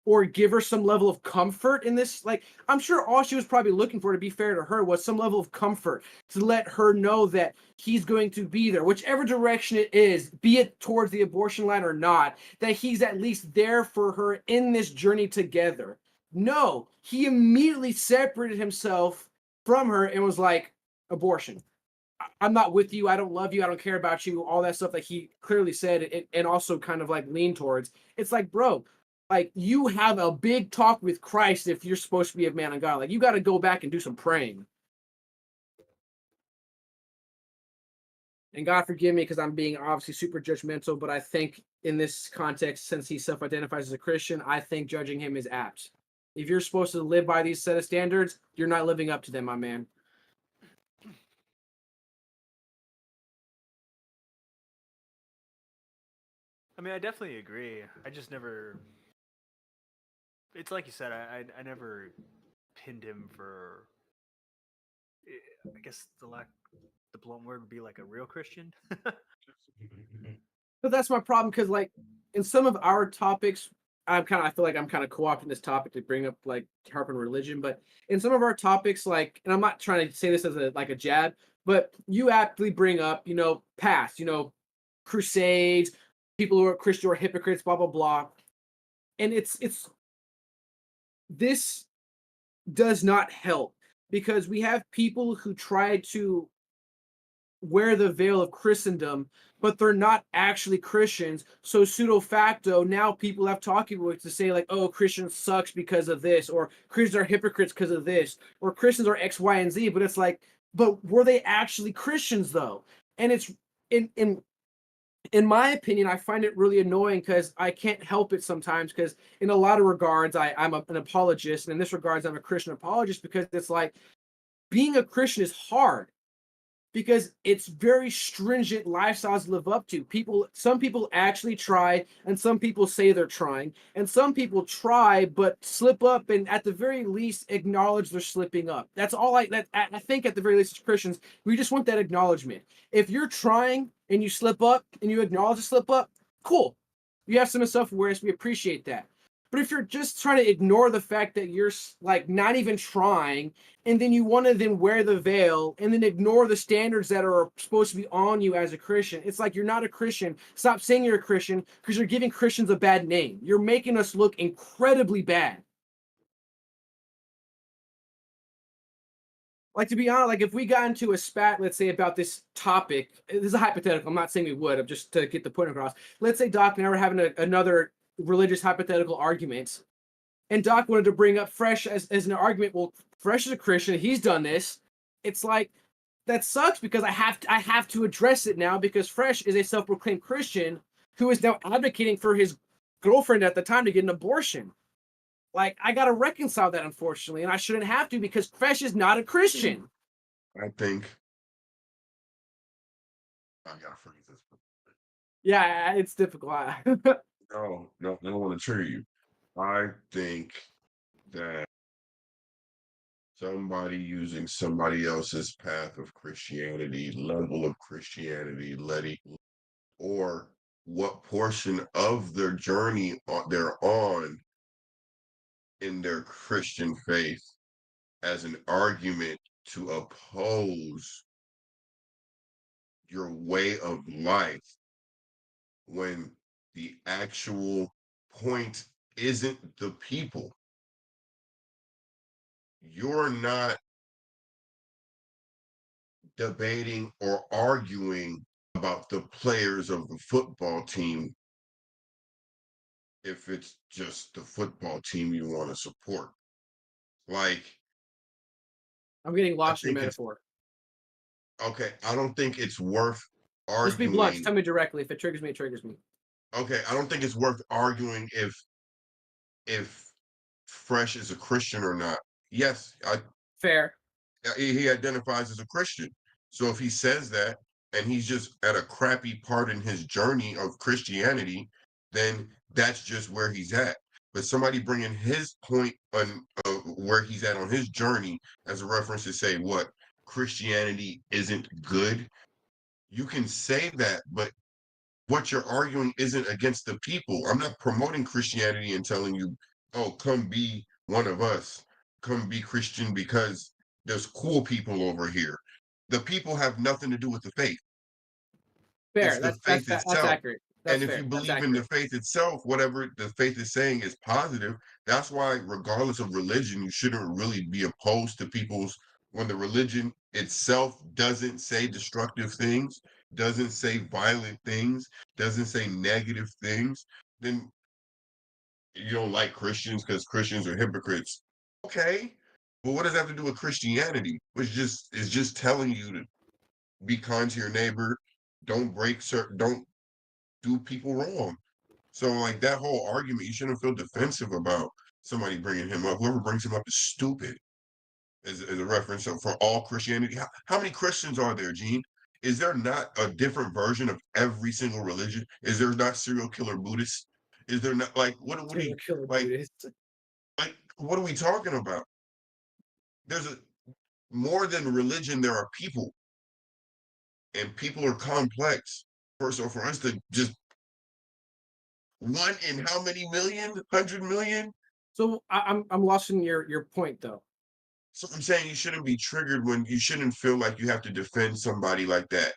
or give her some level of comfort in this. Like, I'm sure all she was probably looking for, to be fair to her, was some level of comfort to let her know that he's going to be there, whichever direction it is, be it towards the abortion line or not, that he's at least there for her in this journey together. No, he immediately separated himself from her and was like, abortion. I'm not with you. I don't love you. I don't care about you. All that stuff that he clearly said and also kind of like leaned towards. It's like, bro, like, you have a big talk with Christ if you're supposed to be a man of God. Like, you got to go back and do some praying. And God forgive me because I'm being obviously super judgmental, but I think in this context, since he self-identifies as a Christian, I think judging him is apt. If you're supposed to live by these set of standards, you're not living up to them, my man. I mean, I definitely agree. I just never. It's like you said. I never pinned him for. I guess the blunt word would be like a real Christian. But that's my problem, because like in some of our topics, I feel like I'm kind of co-opting this topic to bring up like harp on religion, but in some of our topics, like, and I'm not trying to say this as a jab, but you aptly bring up, past, crusades, people who are Christian or hypocrites, blah blah blah, and it's this does not help because we have people who try to wear the veil of Christendom, but they're not actually Christians. So pseudo facto, now people have talking points to say like, "Oh, Christians sucks because of this," or "Christians are hypocrites because of this," or "Christians are X, Y, and Z." But it's like, but were they actually Christians though? And it's in my opinion, I find it really annoying because I can't help it sometimes. Because in a lot of regards, I'm an apologist, and in this regards, I'm a Christian apologist because it's like being a Christian is hard because it's very stringent lifestyles to live up to. Some people actually try, and some people say they're trying, and some people try but slip up, and at the very least acknowledge they're slipping up. That's all I think. At the very least, as Christians, we just want that acknowledgement. If you're trying and you slip up and you acknowledge the slip up, cool. You have some self-awareness. We appreciate that. But if you're just trying to ignore the fact that you're like not even trying, and then you want to then wear the veil and then ignore the standards that are supposed to be on you as a Christian, it's like you're not a Christian. Stop saying you're a Christian because you're giving Christians a bad name. You're making us look incredibly bad. Like, to be honest, like if we got into a spat, let's say about this topic, this is a hypothetical. I'm not saying we would. I'm just to get the point across. Let's say Doc and I were having another religious hypothetical argument, and Doc wanted to bring up Fresh as an argument. Well, Fresh is a Christian. He's done this. It's like that sucks because I have to address it now because Fresh is a self-proclaimed Christian who is now advocating for his girlfriend at the time to get an abortion. Like, I gotta reconcile that, unfortunately, and I shouldn't have to because Fresh is not a Christian. I think I gotta freeze this. Yeah, it's difficult. No, no, I don't want to trigger you. I think that somebody using somebody else's path of Christianity, level of Christianity, letting or what portion of their journey they're on in their Christian faith as an argument to oppose your way of life when the actual point isn't the people. You're not debating or arguing about the players of the football team if it's just the football team you want to support. Like, I'm getting I lost in your think it's metaphor. okay. I don't think it's worth Just be blunt. arguing. Tell me directly. If it triggers me, it triggers me. Okay, I don't think it's worth arguing if Fresh is a Christian or not. Yes, Fair. he identifies as a Christian. So if he says that and he's just at a crappy part in his journey of Christianity, then that's just where he's at. But somebody bringing his point on where he's at on his journey as a reference to say what Christianity isn't good, you can say that, but what you're arguing isn't against the people. I'm not promoting Christianity and telling you, oh, come be one of us, come be Christian because there's cool people over here. The people have nothing to do with the faith. It's Fair. the faith That's itself. accurate. And That's if you fair. That's believe in the accurate. faith itself, whatever the faith is saying is positive. That's why, regardless of religion, you shouldn't really be opposed to people's when the religion itself doesn't say destructive things, doesn't say violent things, doesn't say negative things, then you don't like Christians because Christians are hypocrites. Okay. But what does that have to do with Christianity? It's just telling you to be kind to your neighbor, don't do people wrong. So like that whole argument, you shouldn't feel defensive about somebody bringing him up. Whoever brings him up is stupid. As a reference for all Christianity. How many Christians are there, Gene? Is there not a different version of every single religion? Is there not serial killer Buddhists? Is there not like what do you Killer like Buddhist. like what are we talking about? There's a more than religion, there are people, and people are complex. So for us to just 1 in how many million? 100 million? So I'm lost in your point though. So I'm saying you shouldn't be triggered when you shouldn't feel like you have to defend somebody like that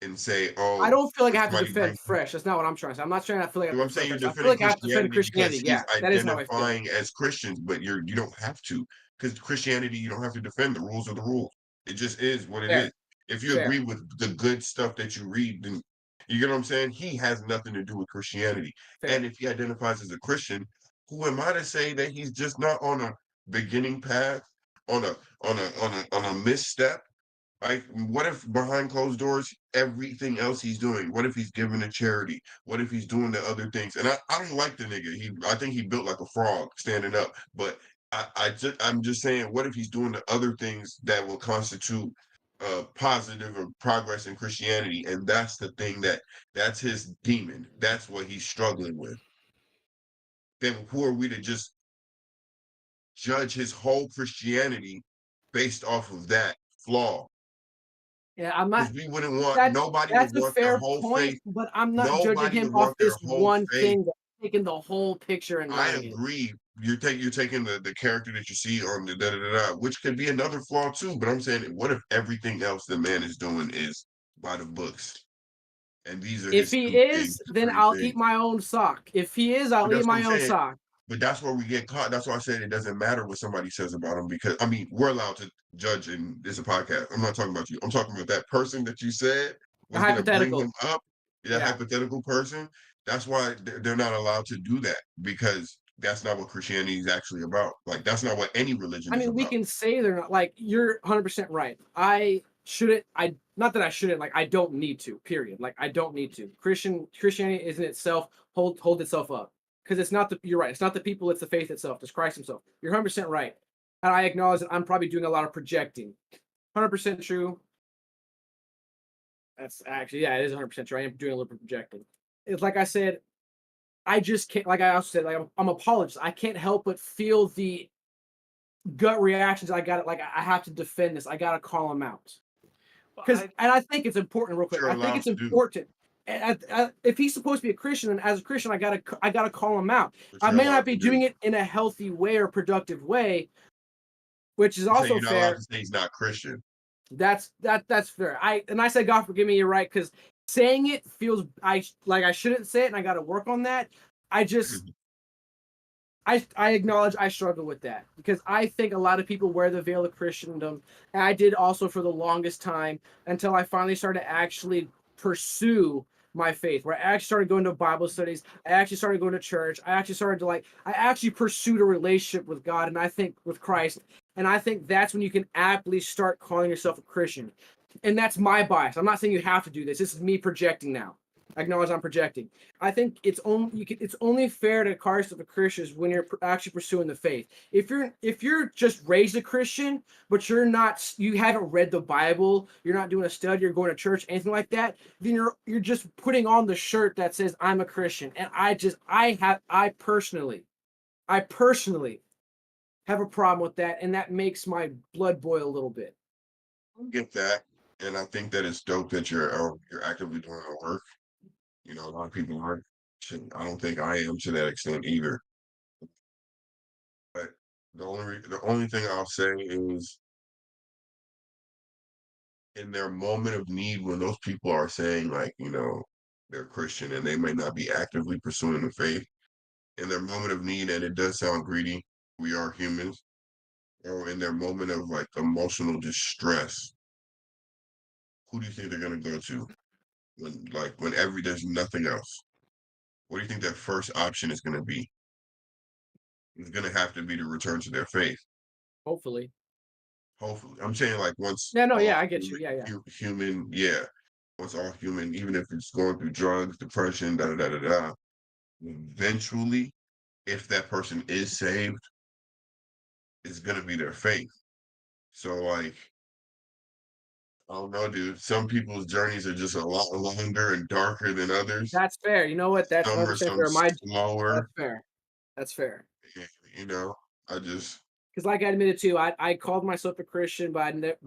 and say, I "Oh, don't feel like when I have to somebody defend brings." fresh. That's not what I'm trying to say. I'm not trying to feel like I have So to I'm defend saying you're fresh. I feel defending like I have to defend Christianity because Christianity. he's Yeah, that is how I feel. identifying as Christians, but you don't have to, because Christianity, you don't have to defend. The rules are the rules. It just is what it Fair, is. If you fair. agree with the good stuff that you read, then you get what I'm saying? He has nothing to do with Christianity. Fair. And if he identifies as a Christian, who am I to say that he's just not on a beginning path, on a misstep? Like, what if behind closed doors, everything else he's doing? What if he's giving to charity? What if he's doing the other things? And I don't like the nigga. I think he built like a frog standing up. But I'm just saying, what if he's doing the other things that will constitute positive or progress in Christianity? And that's the thing that's his demon. That's what he's struggling with. Then who are we to just judge his whole Christianity based off of that flaw? Yeah, I'm not. Because we wouldn't want That nobody would that's a want their fair whole point, faith. but I'm not judging Nobody him would off want their this whole one faith. thing. Taking the whole picture and I running it. agree. You're taking the character that you see on the da da da da, which could be another flaw too. But I'm saying, what if everything else the man is doing is by the books, and these are If his he two big is, then different I'll eat things? my own sock. If he is, I'll But eat that's what my I'm own saying. sock. But that's where we get caught. That's why I said it doesn't matter what somebody says about him, because I mean we're allowed to judge, and it's a podcast. I'm not talking about you. I'm talking about that person that you said A was going to bring hypothetical. him up. That Yeah. hypothetical person. That's why they're not allowed to do that, because that's not what Christianity is actually about. Like, that's not what any religion I is mean, we about. can say they're not like you're 100% right. I shouldn't. I not that I shouldn't. Like I don't need to. Period. Like I don't need to. Christianity isn't itself hold itself up because it's not the. You're right. It's not the people. It's the faith itself. It's Christ Himself. You're 100% right, and I acknowledge that I'm probably doing a lot of projecting. 100% true. That's actually yeah, it is 100% true. I am doing a little bit of projecting. It's like I said. I just can't. Like I also said, like I'm apologist. I can't help but feel the gut reactions. I got it. Like I have to defend this. I got to call him out because, and I think it's important. Real quick, You're I think allowed it's to do, important. If he's supposed to be a Christian, and as a Christian, I gotta call him out. what I you're may not allowed be to do. doing it in a healthy way or productive way, which is I'm saying also you're not allowed fair. to say he's not Christian. That's fair. I said, God forgive me, you're right, because saying it feels I shouldn't say it, and I got to work on that. I just I acknowledge I struggle with that because I think a lot of people wear the veil of Christendom. And I did also for the longest time until I finally started to actually pursue my faith, where I actually started going to Bible studies. I actually started going to church. I actually started to I actually pursued a relationship with God and I think with Christ. And I think that's when you can aptly start calling yourself a Christian. And that's my bias. I'm not saying you have to do this. This is me projecting now. I acknowledge I'm projecting. I think it's only fair to call yourself a Christian when you're actually pursuing the faith. If you're just raised a Christian, but you haven't read the Bible, you're not doing a study, you're going to church, anything like that, then you're just putting on the shirt that says I'm a Christian. And I personally have a problem with that, and that makes my blood boil a little bit. I get that, and I think that it's dope that you're actively doing the work. You know, a lot of people aren't. I don't think I am to that extent either. But the only thing I'll say is, in their moment of need, when those people are saying, like, they're Christian and they may not be actively pursuing the faith, in their moment of need, and it does sound greedy, we are humans, or in their moment of like emotional distress, who do you think they're gonna go to when there's nothing else? What do you think that first option is gonna be? It's gonna have to be to return to their faith. Hopefully. Hopefully, I'm saying, like, once Yeah, no, all yeah, I get you. Yeah. human, yeah, once all human, even if it's going through drugs, depression, da da da da da, eventually, if that person is saved, it's gonna be their faith. So, like, I don't know, dude. Some people's journeys are just a lot longer and darker than others. That's fair. You know what? That's Some are 100% some fair. slower. That's fair. That's fair. You know, I just Because, like I admitted to, I called myself a Christian, but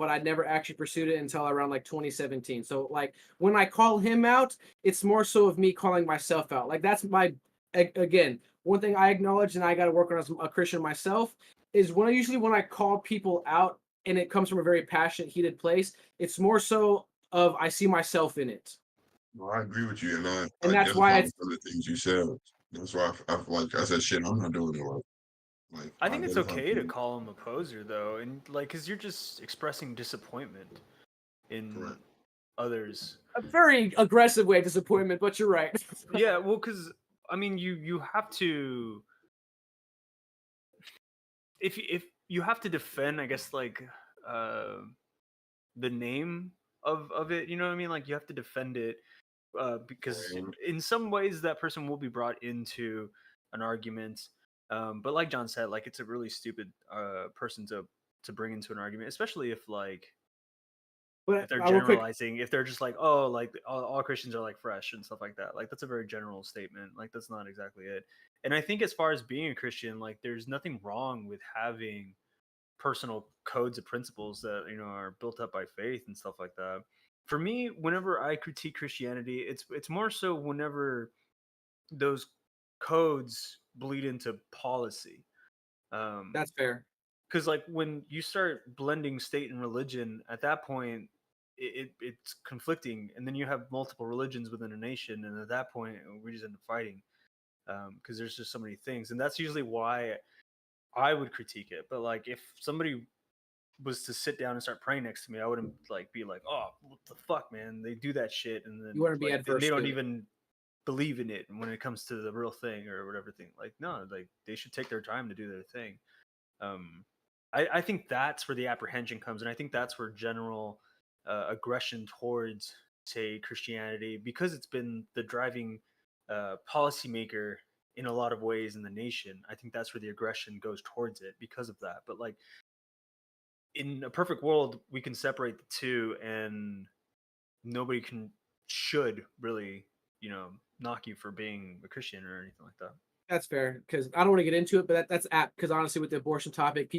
I never actually pursued it until around like 2017. So, like when I call him out, it's more so of me calling myself out. Like that's my again, one thing I acknowledge, and I got to work on as a Christian myself, is when I call people out, and it comes from a very passionate, heated place. It's more so of I see myself in it. Well, I agree with you, and I And that's why identify it's with some of the things you said. That's why I feel like I said, shit, I'm not doing it. Like I I think it's identify with okay to you. call him a poser though, and like, cause you're just expressing disappointment in Correct. others. a very aggressive way of disappointment, but you're right. Yeah, well, cause I mean, you have to, if you have to defend, I guess, like uh the name of it. You know what I mean? Like you have to defend it because And in some ways that person will be brought into an argument. But like John said, like it's a really stupid person to bring into an argument, especially if like if But they're real quick, generalizing, if they're just like, oh, like all Christians are like fresh and stuff like that. Like that's a very general statement. Like that's not exactly it. And I think as far as being a Christian, like there's nothing wrong with having personal codes of principles that are built up by faith and stuff like that. For me, whenever I critique Christianity, it's more so whenever those codes bleed into policy. that's fair. Because like when you start blending state and religion, at that point it's conflicting, and then you have multiple religions within a nation, and at that point we just end up fighting because there's just so many things, and that's usually why I would critique it. But like if somebody was to sit down and start praying next to me, I wouldn't like be like, "Oh, what the fuck, man? They do that shit," and You then want to be like then they adverse don't to it. even believe in it when it comes to the real thing or whatever thing. Like, no, like they should take their time to do their thing. Um, I think that's where the apprehension comes, and I think that's where general aggression towards, say, Christianity, because it's been the driving policymaker in a lot of ways in the nation. I think that's where the aggression goes towards it because of that. But like in a perfect world, we can separate the two, and nobody should really, knock you for being a Christian or anything like that. That's fair because I don't want to get into it, but that's apt because honestly, with the abortion topic,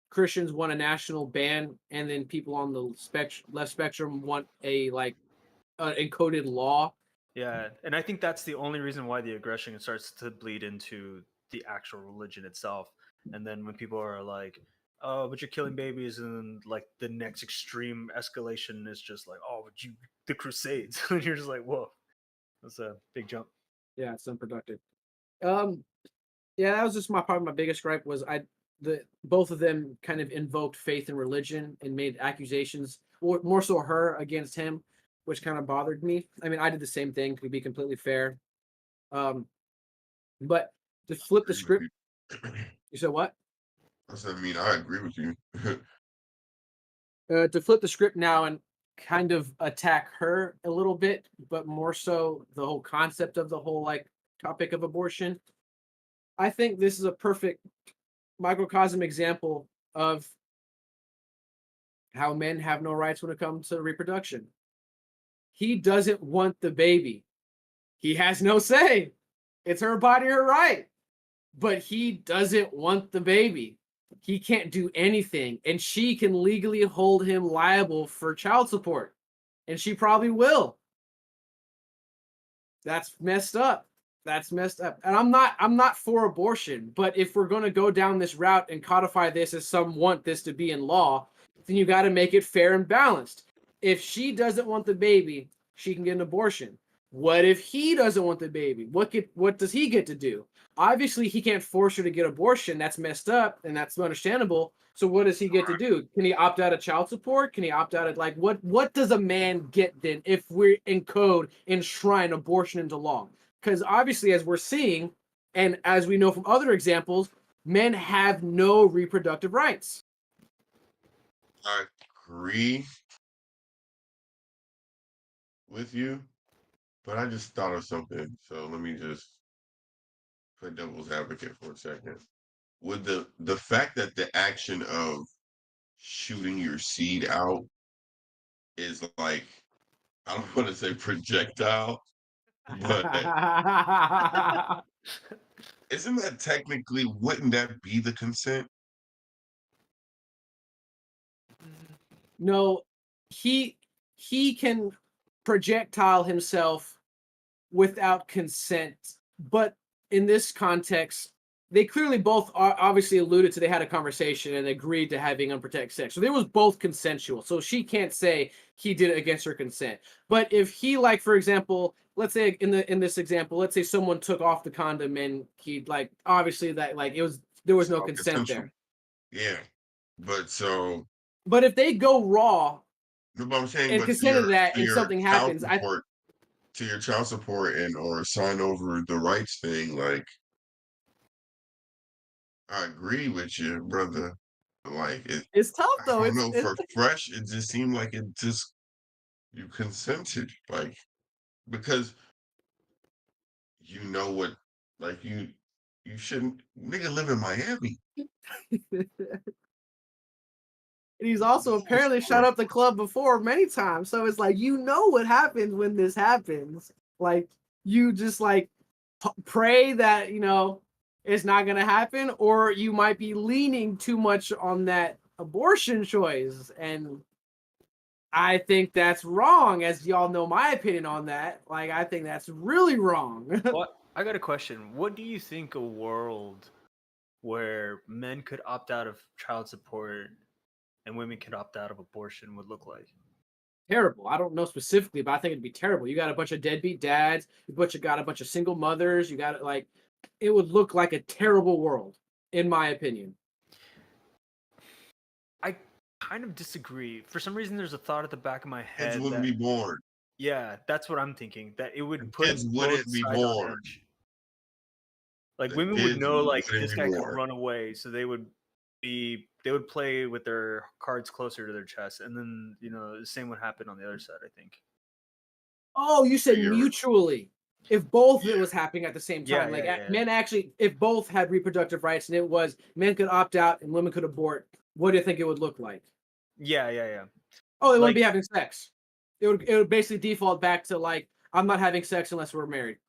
Christians want a national ban, and then people on the left spectrum want a like encoded law. Yeah, and I think that's the only reason why the aggression starts to bleed into the actual religion itself. And then when people are like, "Oh, but you're killing babies," and then like the next extreme escalation is just like, "Oh, but the Crusades," and you're just like, "Whoa, that's a big jump." Yeah, it's unproductive. Um, yeah, that was just probably my biggest gripe was the both of them kind of invoked faith and religion and made accusations, or more so her against him, which kind of bothered me. I mean, I did the same thing to be completely fair. Um, but to flip the agree with script, you. you said what? I said, I mean, I agree with you. To flip the script now and kind of attack her a little bit, but more so the whole concept of the whole like topic of abortion. I think this is a perfect microcosm example of how men have no rights when it comes to reproduction. He doesn't want the baby. He has no say. It's her body, her right. But he doesn't want the baby. He can't do anything. And she can legally hold him liable for child support. And she probably will. That's messed up. That's messed up. And I'm not for abortion, but if we're going to go down this route and codify this as some want this to be in law, then you got to make it fair and balanced. If she doesn't want the baby, she can get an abortion. What if he doesn't want the baby? What does he get to do? Obviously, he can't force her to get abortion. That's messed up, and that's understandable. So what does he get to do? Can he opt out of child support? Can he opt out of like what does a man get then if we enshrine abortion into law? Because obviously, as we're seeing, and as we know from other examples, men have no reproductive rights. I agree with you, but I just thought of something. So let me just play devil's advocate for a second. Would the fact that the action of shooting your seed out is like, I don't want to say projectile, but isn't that technically, wouldn't that be the consent? No, he can projectile himself without consent but in this context, they clearly both obviously alluded to they had a conversation and agreed to having unprotected sex. So they was both consensual. So she can't say he did it against her consent. But if he, like, for example, let's say in this example, let's say someone took off the condom and he, like, obviously that, like, there was no consent Consensual. there. Yeah, but so. But if they go raw No, but I'm saying, and but consented to that and your something child happens, support, to your child support and or sign over the rights thing, like I agree with you, brother. Like it's tough I though. don't It's know, for fresh, it just seemed like it just you consented, like because you know what, like you shouldn't nigga live in Miami. And he's also apparently shot up the club before many times. So it's like, you know what happens when this happens. Like, you just like pray that, it's not going to happen, or you might be leaning too much on that abortion choice. And I think that's wrong, as y'all know my opinion on that. Like, I think that's really wrong. What? I got a question. What do you think a world where men could opt out of child support and women could opt out of abortion would look like? Terrible. I don't know specifically, but I think it'd be terrible. You got a bunch of deadbeat dads. Got a bunch of single mothers. You got like, it would look like a terrible world, in my opinion. I kind of disagree. For some reason, there's a thought at the back of my head Kids wouldn't be born. Yeah, that's what I'm thinking. That it would The put kids both wouldn't be sides on born. edge. Like The women would kids know, like wouldn't this be guy could born. run away, so they would play with their cards closer to their chest, and then the same would happen on the other side. I think. Oh, you said You're- mutually. If both of it Yeah. was happening at the same Yeah, time, like yeah. men actually, if both had reproductive rights and it was men could opt out and women could abort, what do you think it would look like? Yeah. Oh, they wouldn't Like- be having sex. It would basically default back to like, I'm not having sex unless we're married.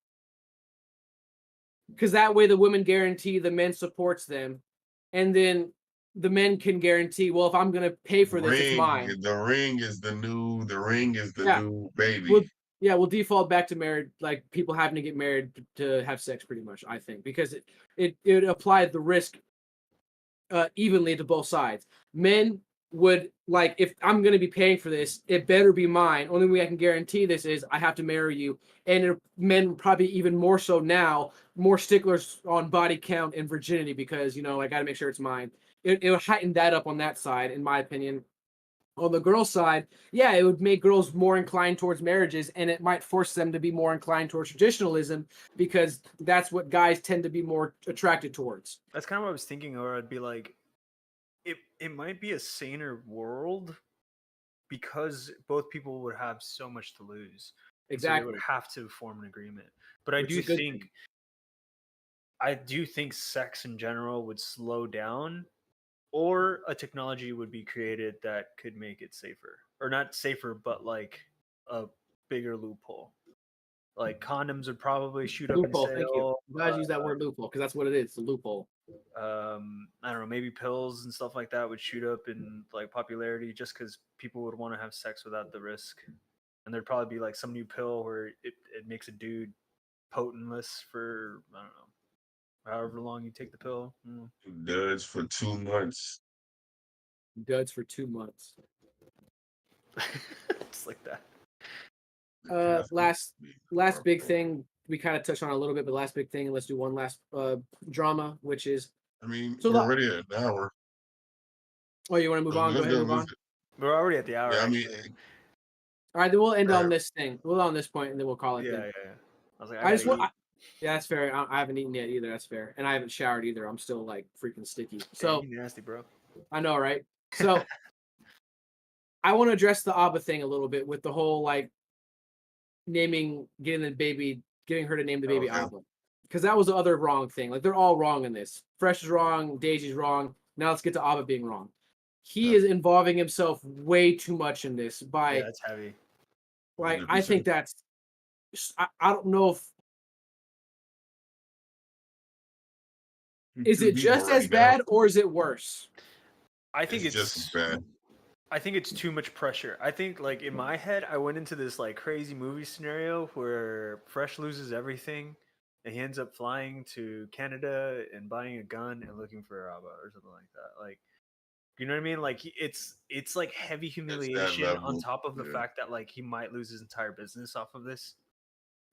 Because that way the women guarantee the men supports them, and then the men can guarantee, well, if I'm gonna pay for this, it's mine. The ring is the new Yeah. new baby. We'll default back to married, like people having to get married to have sex, pretty much. I think because it applied the risk evenly to both sides. Men would like, if I'm going to be paying for this, it better be mine. Only way I can guarantee this is I have to marry you. And men probably even more so now, more sticklers on body count and virginity because I got to make sure it's mine. It would heighten that up on that side, in my opinion. On the girl side, yeah, it would make girls more inclined towards marriages, and it might force them to be more inclined towards traditionalism because that's what guys tend to be more attracted towards. That's kind of what I was thinking, or I'd be like, it might be a saner world because both people would have so much to lose. Exactly. So they would have to form an agreement. But I do think sex in general would slow down, or a technology would be created that could make it safer, or not safer, but like a bigger loophole. Like condoms would probably shoot up in Loophole, thank you. sale. I'm glad you use that word loophole because that's what it is. It's a loophole. I don't know, maybe pills and stuff like that would shoot up in like popularity just because people would want to have sex without the risk. And there'd probably be like some new pill where it makes a dude potentless for, I don't know, however long you take the pill. Duds for 2 months. Duds for 2 months. Just like that. Last big thing we kind of touched on a little bit, but last big thing, and let's do one last drama, which is. I mean, So we're already at an hour. Oh, you want to move on? Go ahead, move on. We're already at the hour. Yeah, I mean, all right, then we'll end on this thing. We'll end on this point, and then we'll call it. Yeah. I was like, I just want. Yeah, that's fair. I haven't eaten yet either. That's fair, and I haven't showered either. I'm still like freaking sticky. So you nasty, bro. I know, right? So I want to address the Abba thing a little bit with the whole like getting her to name the baby Abba, because that was the other wrong thing. Like they're all wrong in this. Fresh is wrong. Daisy's wrong. Now let's get to Abba being wrong. He is involving himself way too much in this by. Yeah, that's heavy. Like 100%. I think that's. I don't know if. Is it just as bad or is it worse? I think it's just as bad. I think it's too much pressure. I think like in my head, I went into this like crazy movie scenario where Fresh loses everything and he ends up flying to Canada and buying a gun and looking for Abba or something like that. Like, you know what I mean? Like it's like heavy It's that humiliation on level. top of the Yeah. fact that like he might lose his entire business off of this.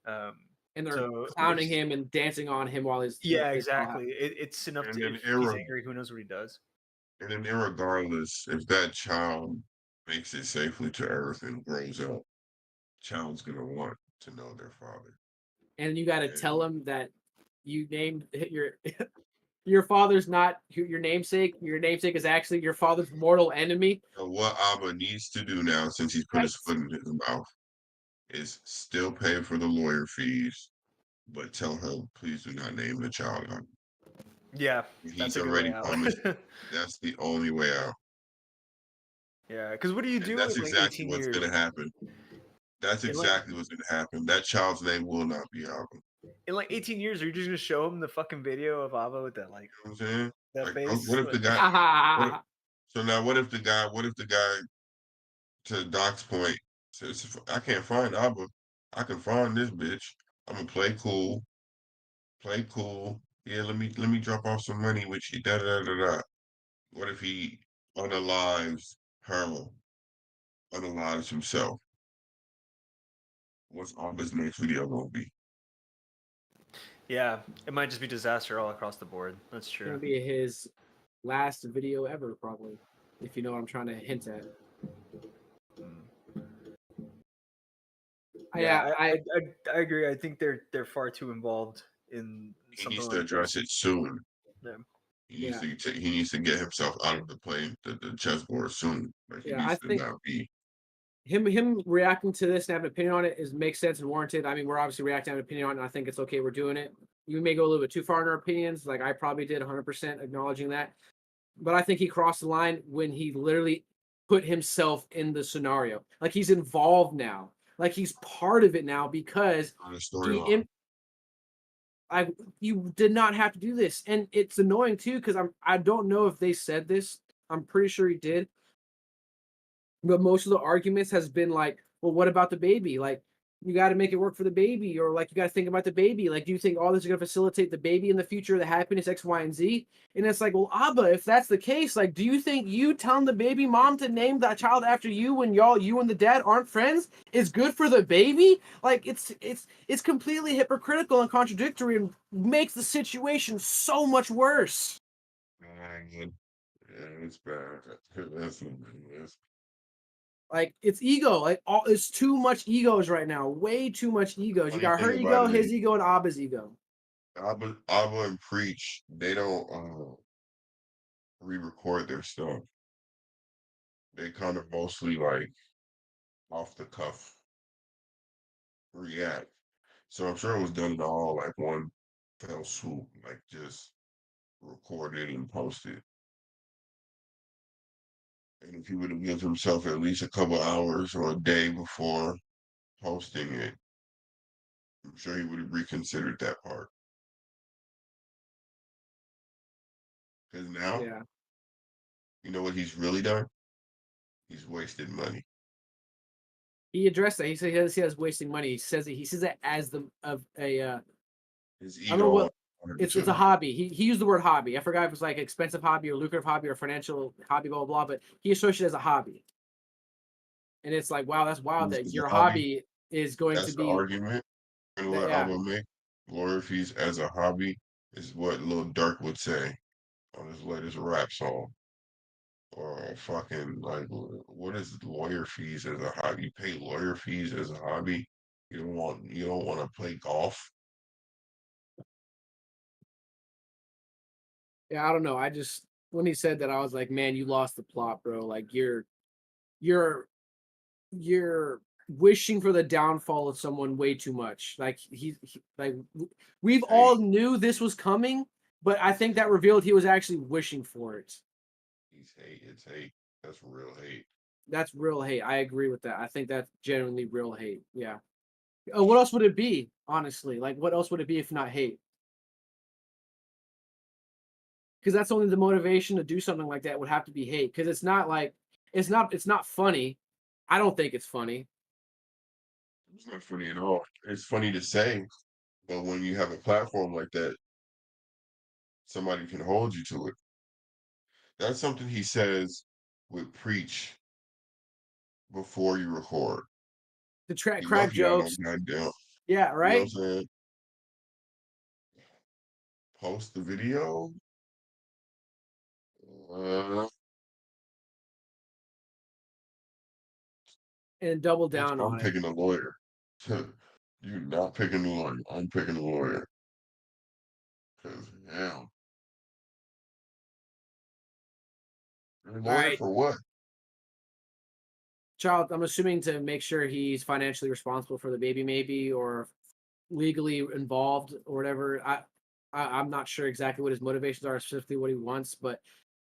And they're So clowning him and dancing on him while his yeah, it's all exactly. It's enough And to then if he's angry, who knows what he does. and then irregardless, if that child makes it safely to Earth and grows up, child's gonna want to know their father. and you got to And tell him that you named your father's not your namesake. Your namesake is actually your father's mortal enemy. so what Abba needs to do now, since he's put Right. his foot in his mouth, is still pay for the lawyer fees, but tell her, please do not name the child Abba. Yeah, He's that's a good way already out. promised. That's the only way out. Yeah, because what do you And do that's in like exactly 18 what's years? gonna happen. That's In like exactly what's gonna happen. That child's name will not be Abba. in like 18 years, are you just gonna show him the fucking video of Abba with that like You know what I'm saying? that Like, face? what if the Like, guy? So now, what if the guy, to Doc's point, says, I can't find Abba. I can find this bitch. I'm gonna play cool. Play cool. Yeah, let me drop off some money with you. Da da da da. What if he unalives her, unalives himself? What's Abba's next video gonna be? yeah, it might just be disaster all across the board. That's It's gonna true. be his last video ever, probably. If you know what I'm trying to hint at. Yeah, I I agree. I think they're far too involved in He something needs to like address this. it soon. Yeah. He needs to get himself out of the play the chessboard soon. Like he yeah, I needs to think not be. him reacting to this and having an opinion on it makes sense and warranted. I mean, we're obviously reacting and an opinion on it, and I think it's okay we're doing it. We may go a little bit too far in our opinions, like I probably did 100% acknowledging that. But I think he crossed the line when he literally put himself in the scenario. Like he's involved now. Like he's part of it now because On the he storyline. you did not have to do this. And it's annoying too, because I don't know if they said this. I'm pretty sure he did. But most of the arguments has been like, well, what about the baby? Like, you got to make it work for the baby, or like you got to think about the baby. Like, do you think all this is going to facilitate the baby in the future, the happiness, X, Y, and Z? And it's like, well, Abba, if that's the case, like, do you think you telling the baby mom to name that child after you when you and the dad aren't friends is good for the baby? Like, it's completely hypocritical and contradictory, and makes the situation so much worse. Man, yeah, it's bad. That's Like it's ego. Like it's too much egos right now. Way too much egos. You funny got her thing about ego, it his is ego, and Abba's ego. Abba and Preach, they don't re-record their stuff. They kind of mostly like off the cuff react. So I'm sure it was done in all like one fell swoop, like just recorded and posted. And if he would have given himself at least a couple hours or a day before posting it, I'm sure he would have reconsidered that part. Because now, Yeah. you know what he's really done? He's wasted money. He addressed that. He said he has wasting money. He says that as the of a His I don't know ego, what it's a 100%. hobby. He used the word hobby. I forgot if it was like expensive hobby or lucrative hobby or financial hobby, blah blah blah. But he associated it as a hobby. And it's like, wow, that's wild This that is a your hobby. hobby is going to That's the be argument. And that, what yeah. I'm gonna make lawyer fees as a hobby is what Lil Durk would say on his latest rap song. Or fucking like, what is lawyer fees as a hobby? You pay lawyer fees as a hobby. You don't want to play golf. Yeah, I don't know. I just when he said that, I was like, man, you lost the plot, bro. Like you're wishing for the downfall of someone way too much. Like like we've Hey, all knew this was coming, but I think that revealed he was actually wishing for it. he's hate. It's hate. That's real hate. That's real hate. I agree with that. I think that's genuinely real hate. Yeah. What else would it be? Honestly, like what else would it be if not hate? Because that's only the motivation to do something like that would have to be hate. Because it's not like it's not funny. I don't think it's funny. It's not funny at all. It's funny to say, But when you have a platform like that, somebody can hold you to it. That's something he says with preach before you record. The You crack lucky I don't jokes. goddamn. Yeah, You know what right. I'm saying? Post the video. And double Bitch, down I'm on it. picking a lawyer. You not picking a lawyer. I'm picking a lawyer. Cause hell, a All lawyer right, for what? child. I'm assuming to make sure he's financially responsible for the baby, maybe, or legally involved or whatever. I'm not sure exactly what his motivations are, specifically what he wants, but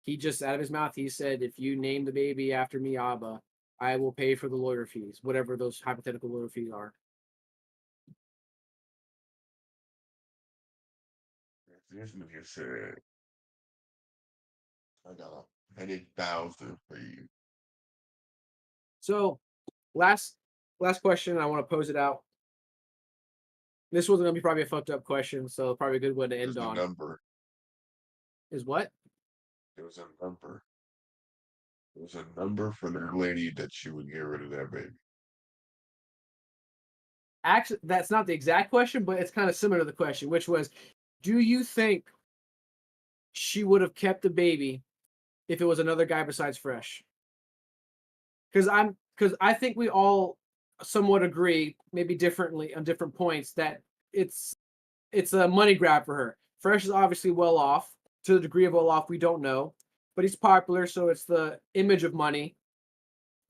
he just out of his mouth he said, "If you name the baby after me, Abba, I will pay for the lawyer fees, whatever those hypothetical lawyer fees are." This nigga said, I got 100,000 for you. So, last question. I want to pose it out. This one's gonna be probably a fucked up question, so probably a good one to There's end a on. number. Is what? There was a number. There was a number for the lady that she would get rid of that baby. Actually, that's not the exact question, but it's kind of similar to the question, which was, do you think she would have kept the baby if it was another guy besides Fresh? Because I think we all somewhat agree, maybe differently on different points, that it's a money grab for her. Fresh is obviously well off. To the degree of well off, we don't know, but he's popular, so it's the image of money.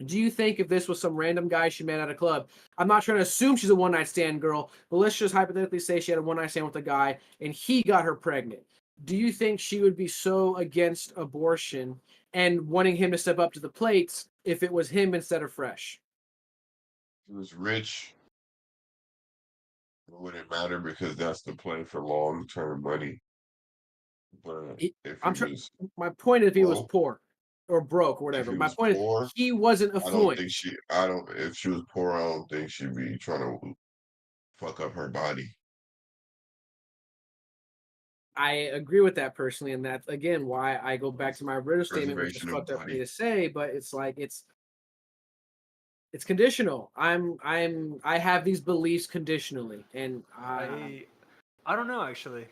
Do you think if this was some random guy she met at a club, I'm not trying to assume she's a one night stand girl, but let's just hypothetically say she had a one night stand with a guy and he got her pregnant. Do you think she would be so against abortion and wanting him to step up to the plates if it was him instead of Fresh? He was rich. It wouldn't matter because that's the play for long-term money. But if he I'm trying. was My point is, if he was broke, poor or broke or if whatever. he My was point is, poor, he wasn't I don't affluent. think I don't, if she was poor, I don't think she'd be trying to fuck up her body. I agree with that personally, and that's again why I go back to my original statement, which is Preservation of fucked up for me body. to say, but it's like it's conditional. I have these beliefs conditionally, and I don't know actually.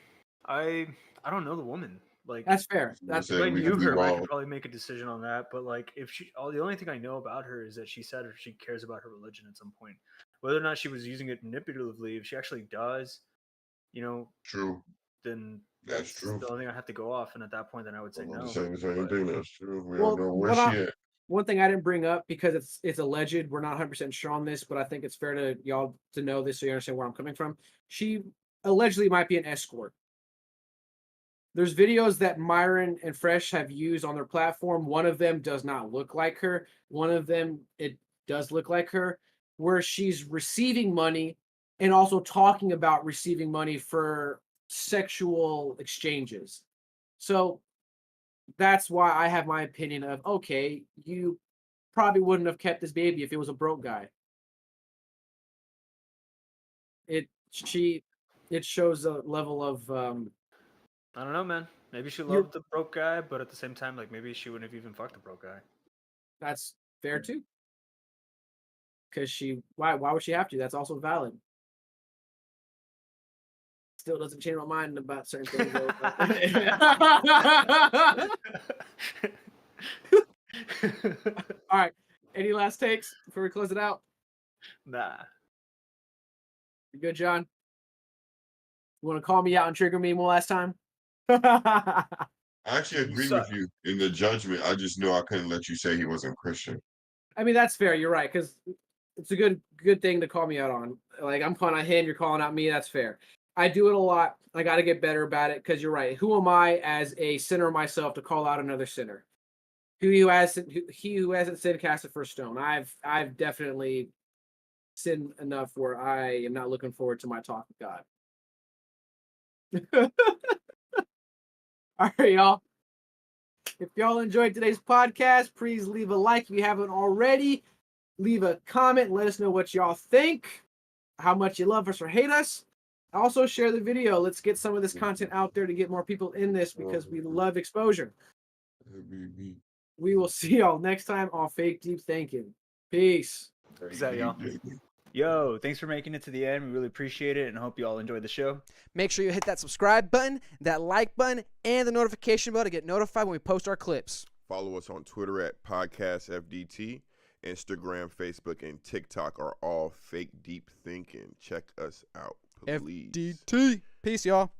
I I don't know the woman. Like that's fair. I'm gonna That's if say I we knew could be her, I could wrong. probably make a decision on that. But like if the only thing I know about her is that she said she cares about her religion at some point. Whether or not she was using it manipulatively, if she actually does, you know, True. then That's that's true. the only thing I have to go off. And at that point, then I would say I'm gonna no. say the same But thing. That's true. We don't well, know where she at. one thing I didn't bring up because it's alleged. We're not 100% sure on this, but I think it's fair to y'all to know this so you understand where I'm coming from. She allegedly might be an escort. There's videos that Myron and Fresh have used on their platform. One of them does not look like her. One of them, it does look like her, where she's receiving money and also talking about receiving money for sexual exchanges. So that's why I have my opinion of, okay, you probably wouldn't have kept this baby if it was a broke guy. It she it shows a level of I don't know, man. Maybe she you're loved the broke guy, but at the same time, like maybe she wouldn't have even fucked the broke guy. that's fair too. Because why would she have to? That's also valid. Still doesn't change my mind about certain things though. All right. Any last takes before we close it out? Nah. You good, John? You want to call me out and trigger me one last time? I actually You agree suck. with you in the judgment. I just knew I couldn't let you say he wasn't Christian. I mean, that's fair. You're right, because it's a good thing to call me out on. Like I'm calling out him, you're calling out me. That's fair. I do it a lot. I got to get better about it because you're right. Who am I as a sinner myself to call out another sinner? He who hasn't sinned cast the first stone. I've definitely sinned enough where I am not looking forward to my talk with God. All right, y'all. If y'all enjoyed today's podcast, please leave a like if you haven't already. Leave a comment. Let us know what y'all think, how much you love us or hate us. Also share the video. Let's get some of this content out there to get more people in this because we love exposure. We will see y'all next time on Fake Deep Thinking. Peace. Peace out, y'all. Yo, thanks for making it to the end. We really appreciate it and hope you all enjoyed the show. Make sure you hit that subscribe button, that like button, and the notification bell to get notified when we post our clips. Follow us on Twitter at PodcastFDT. Instagram, Facebook, and TikTok are all Fake Deep Thinking. Check us out, please. FDT. Peace, y'all.